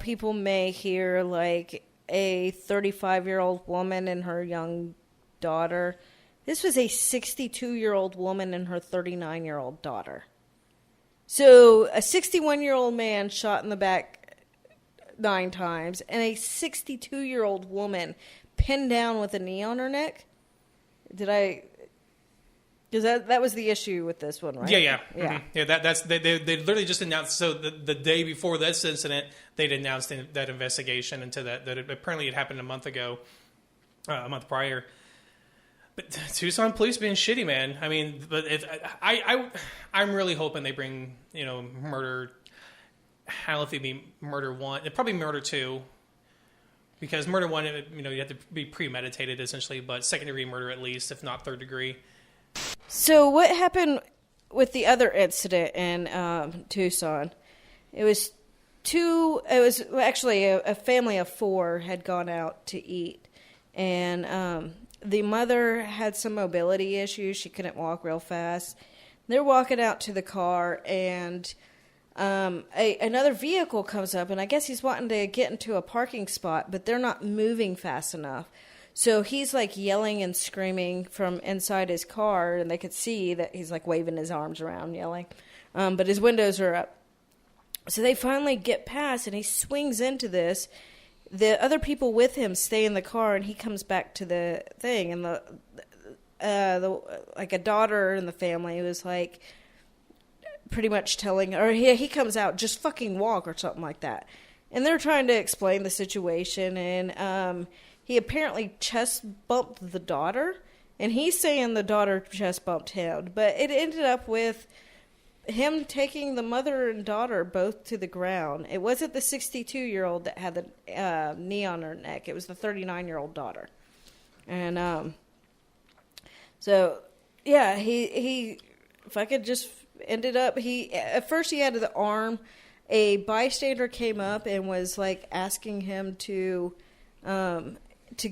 A: people may hear like a 35-year-old woman and her young daughter. This was a 62-year-old woman and her 39-year-old daughter. So a 61-year-old man shot in the back 9 times, and a 62-year-old woman pinned down with a knee on her neck. Because that was the issue with this one, right?
C: Yeah. Mm-hmm. Yeah. That's they literally just announced. So the day before this incident, they'd announced that investigation into that apparently it happened a month ago, a month prior. But Tucson police being shitty, man. I mean, but if I'm really hoping they bring, murder. I don't know if it'd be murder 1. It'd probably murder 2. Because murder 1, you have to be premeditated essentially, but second degree murder at least, if not third degree.
A: So what happened with the other incident in Tucson? It was actually a family of 4 had gone out to eat, and the mother had some mobility issues. She couldn't walk real fast. They're walking out to the car, and another vehicle comes up, and I guess he's wanting to get into a parking spot, but they're not moving fast enough. So he's like yelling and screaming from inside his car, and they could see that he's like waving his arms around, yelling. But his windows are up. So they finally get past, and he swings into this. The other people with him stay in the car, and he comes back to the thing, and the like a daughter in the family was like pretty much telling, or he comes out, just fucking walk or something like that. And they're trying to explain the situation, and he apparently chest bumped the daughter, and he's saying the daughter chest bumped him. But it ended up with him taking the mother and daughter both to the ground. It wasn't the 62-year-old that had the knee on her neck. It was the 39-year-old daughter. And so, yeah, he fucking just ended up, at first he had the arm. A bystander came up and was like asking him to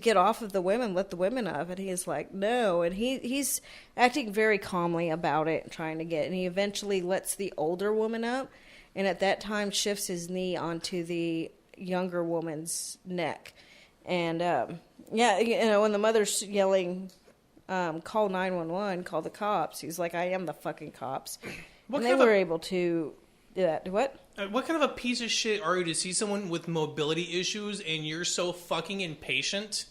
A: get off of the women, let the women up, and he's like, no, and he's acting very calmly about it, trying to get, and he eventually lets the older woman up, and at that time shifts his knee onto the younger woman's neck, and when the mother's yelling, call 911, call the cops, he's like, I am the fucking cops, and they were able to do that. What?
C: What kind of a piece of shit are you to see someone with mobility issues and you're so fucking impatient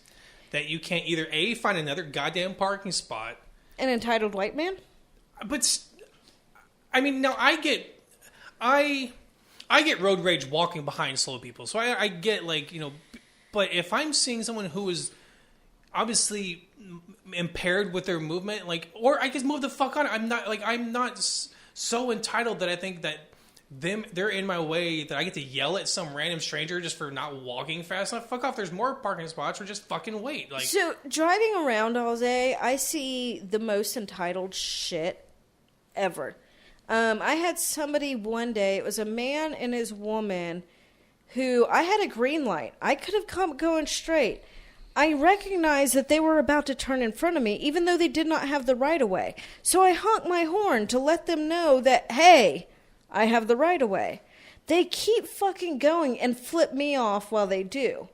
C: that you can't either A, find another goddamn parking spot.
A: An entitled white man?
C: But, I mean, now I get road rage walking behind slow people. So I get but if I'm seeing someone who is obviously impaired with their movement, or I guess move the fuck on. I'm not so entitled that I think that they're in my way that I get to yell at some random stranger just for not walking fast enough. Fuck off. There's more parking spots, or just fucking wait.
A: So driving around all day, I see the most entitled shit ever. I had somebody one day, it was a man and his woman, who I had a green light. I could have come going straight. I recognized that they were about to turn in front of me, even though they did not have the right of way. So I honked my horn to let them know that, hey, I have the right of way. They keep fucking going and flip me off while they do.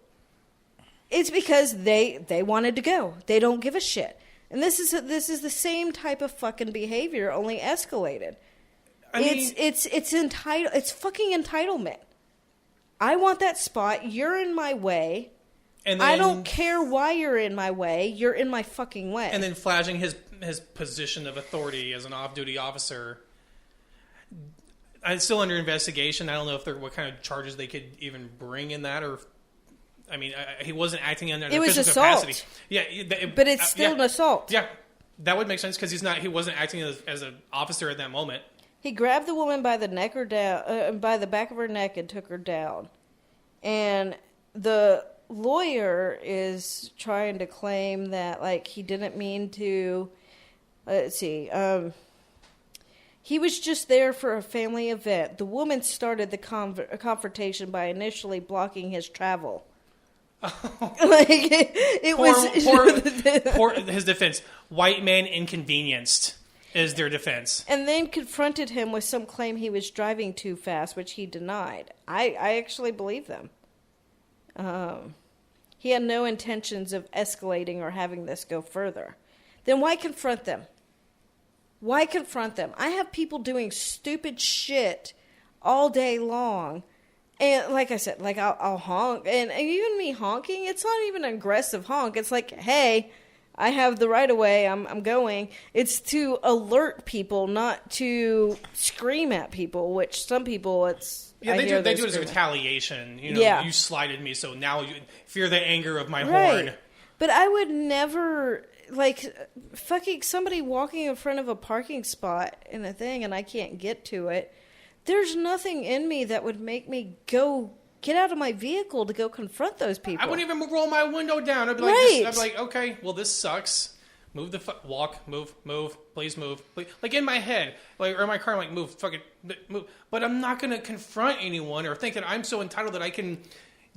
A: It's because they wanted to go. They don't give a shit. And this is the same type of fucking behavior, only escalated. It's entitled. It's fucking entitlement. I want that spot. You're in my way. And then, I don't care why you're in my way. You're in my fucking way.
C: And then flashing his position of authority as an off-duty officer. It's still under investigation. I don't know what kind of charges they could even bring in that, or I mean, he wasn't acting under official capacity. Yeah,
A: but it's still an assault.
C: Yeah, that would make sense because he wasn't acting as an officer at that moment.
A: He grabbed the woman by the neck or down, by the back of her neck, and took her down. And the lawyer is trying to claim that he didn't mean to. Let's see. He was just there for a family event. The woman started the confrontation by initially blocking his travel.
C: Oh. Poor his defense. White man inconvenienced is their defense.
A: And then confronted him with some claim he was driving too fast, which he denied. I actually believe them. He had no intentions of escalating or having this go further. Then why confront them? Why confront them? I have people doing stupid shit all day long. And like I said, I'll honk. And even me honking, it's not even an aggressive honk. It's like, hey, I have the right of way. I'm going. It's to alert people, not to scream at people, which some people,
C: they do it as retaliation. You slighted me, so now you fear the anger of my horn.
A: But I would never... like, fucking somebody walking in front of a parking spot in a thing and I can't get to it, there's nothing in me that would make me go get out of my vehicle to go confront those people.
C: I wouldn't even roll my window down. I'd be like, I'd be like, okay, well, this sucks. Move the walk, move, please move. Please. Like in my head, like or in my car, I'm like, move, fucking move. But I'm not gonna confront anyone or think that I'm so entitled that I can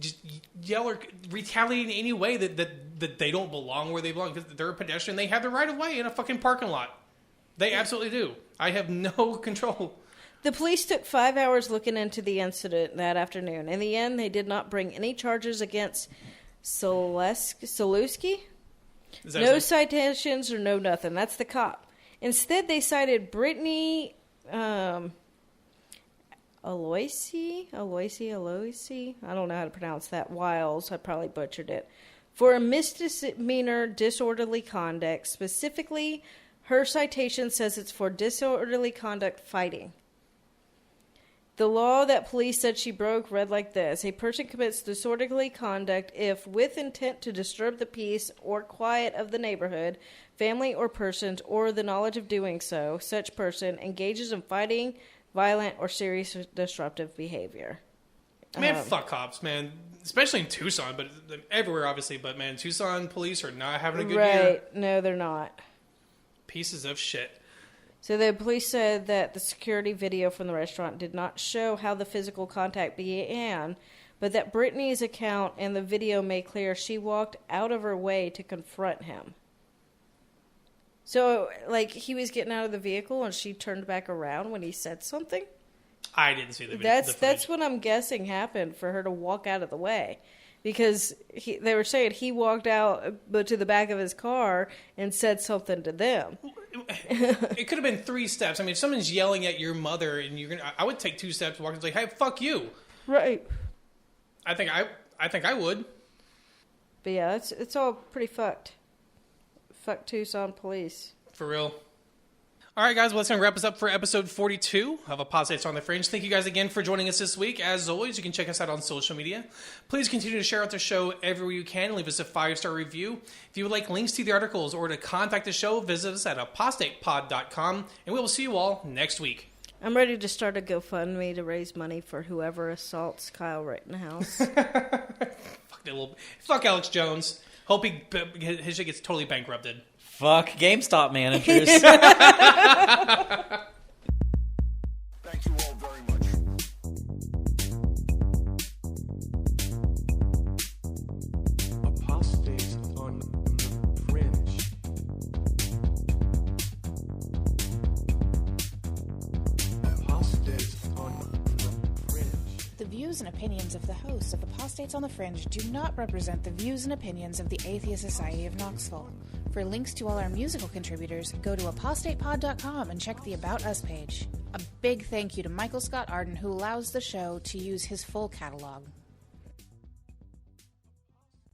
C: just yell or retaliate in any way that they don't belong where they belong because they're a pedestrian. They have the right of way in a fucking parking lot. They absolutely do. I have no control.
A: The police took 5 hours looking into the incident that afternoon. In the end, they did not bring any charges against Solewski. No citations or no nothing. That's the cop. Instead, they cited Brittany Aloisi. I don't know how to pronounce that. Wiles. I probably butchered it. For a misdemeanor disorderly conduct. Specifically, her citation says it's for disorderly conduct fighting. The law that police said she broke read like this. A person commits disorderly conduct if, with intent to disturb the peace or quiet of the neighborhood, family or persons, or the knowledge of doing so, such person engages in fighting, violent, or serious disruptive behavior.
C: Man, fuck cops, man. Especially in Tucson, but everywhere, obviously. But, man, Tucson police are not having a good year.
A: Right. No, they're not.
C: Pieces of shit.
A: So the police said that the security video from the restaurant did not show how the physical contact began, but that Brittany's account and the video made clear she walked out of her way to confront him. So, like, he was getting out of the vehicle and she turned back around when he said something?
C: I didn't see the video.
A: That's what I'm guessing happened for her to walk out of the way. Because they were saying he walked out to the back of his car and said something to them.
C: It could have been 3 steps. I mean, if someone's yelling at your mother, and I would take 2 steps, walk and say, "Hey, fuck you."
A: Right.
C: I think I would.
A: But yeah, it's all pretty fucked. Fuck Tucson police.
C: For real. All right, guys, well, that's going to wrap us up for episode 42 of Apostates on the Fringe. Thank you guys again for joining us this week. As always, you can check us out on social media. Please continue to share out the show everywhere you can and leave us a 5-star review. If you would like links to the articles or to contact the show, visit us at apostatepod.com, and we will see you all next week.
A: I'm ready to start a GoFundMe to raise money for whoever assaults Kyle Rittenhouse.
C: Fuck Alex Jones. Hope his shit gets totally bankrupted.
B: Fuck GameStop managers.
E: Thank you all very much.
F: Apostates on the Fringe. Apostates on the Fringe.
G: The views and opinions of the hosts of Apostates on the Fringe do not represent the views and opinions of the Atheist Society of Knoxville. For links to all our musical contributors, go to apostatepod.com and check the About Us page. A big thank you to Michael Scott Arden, who allows the show to use his full catalog.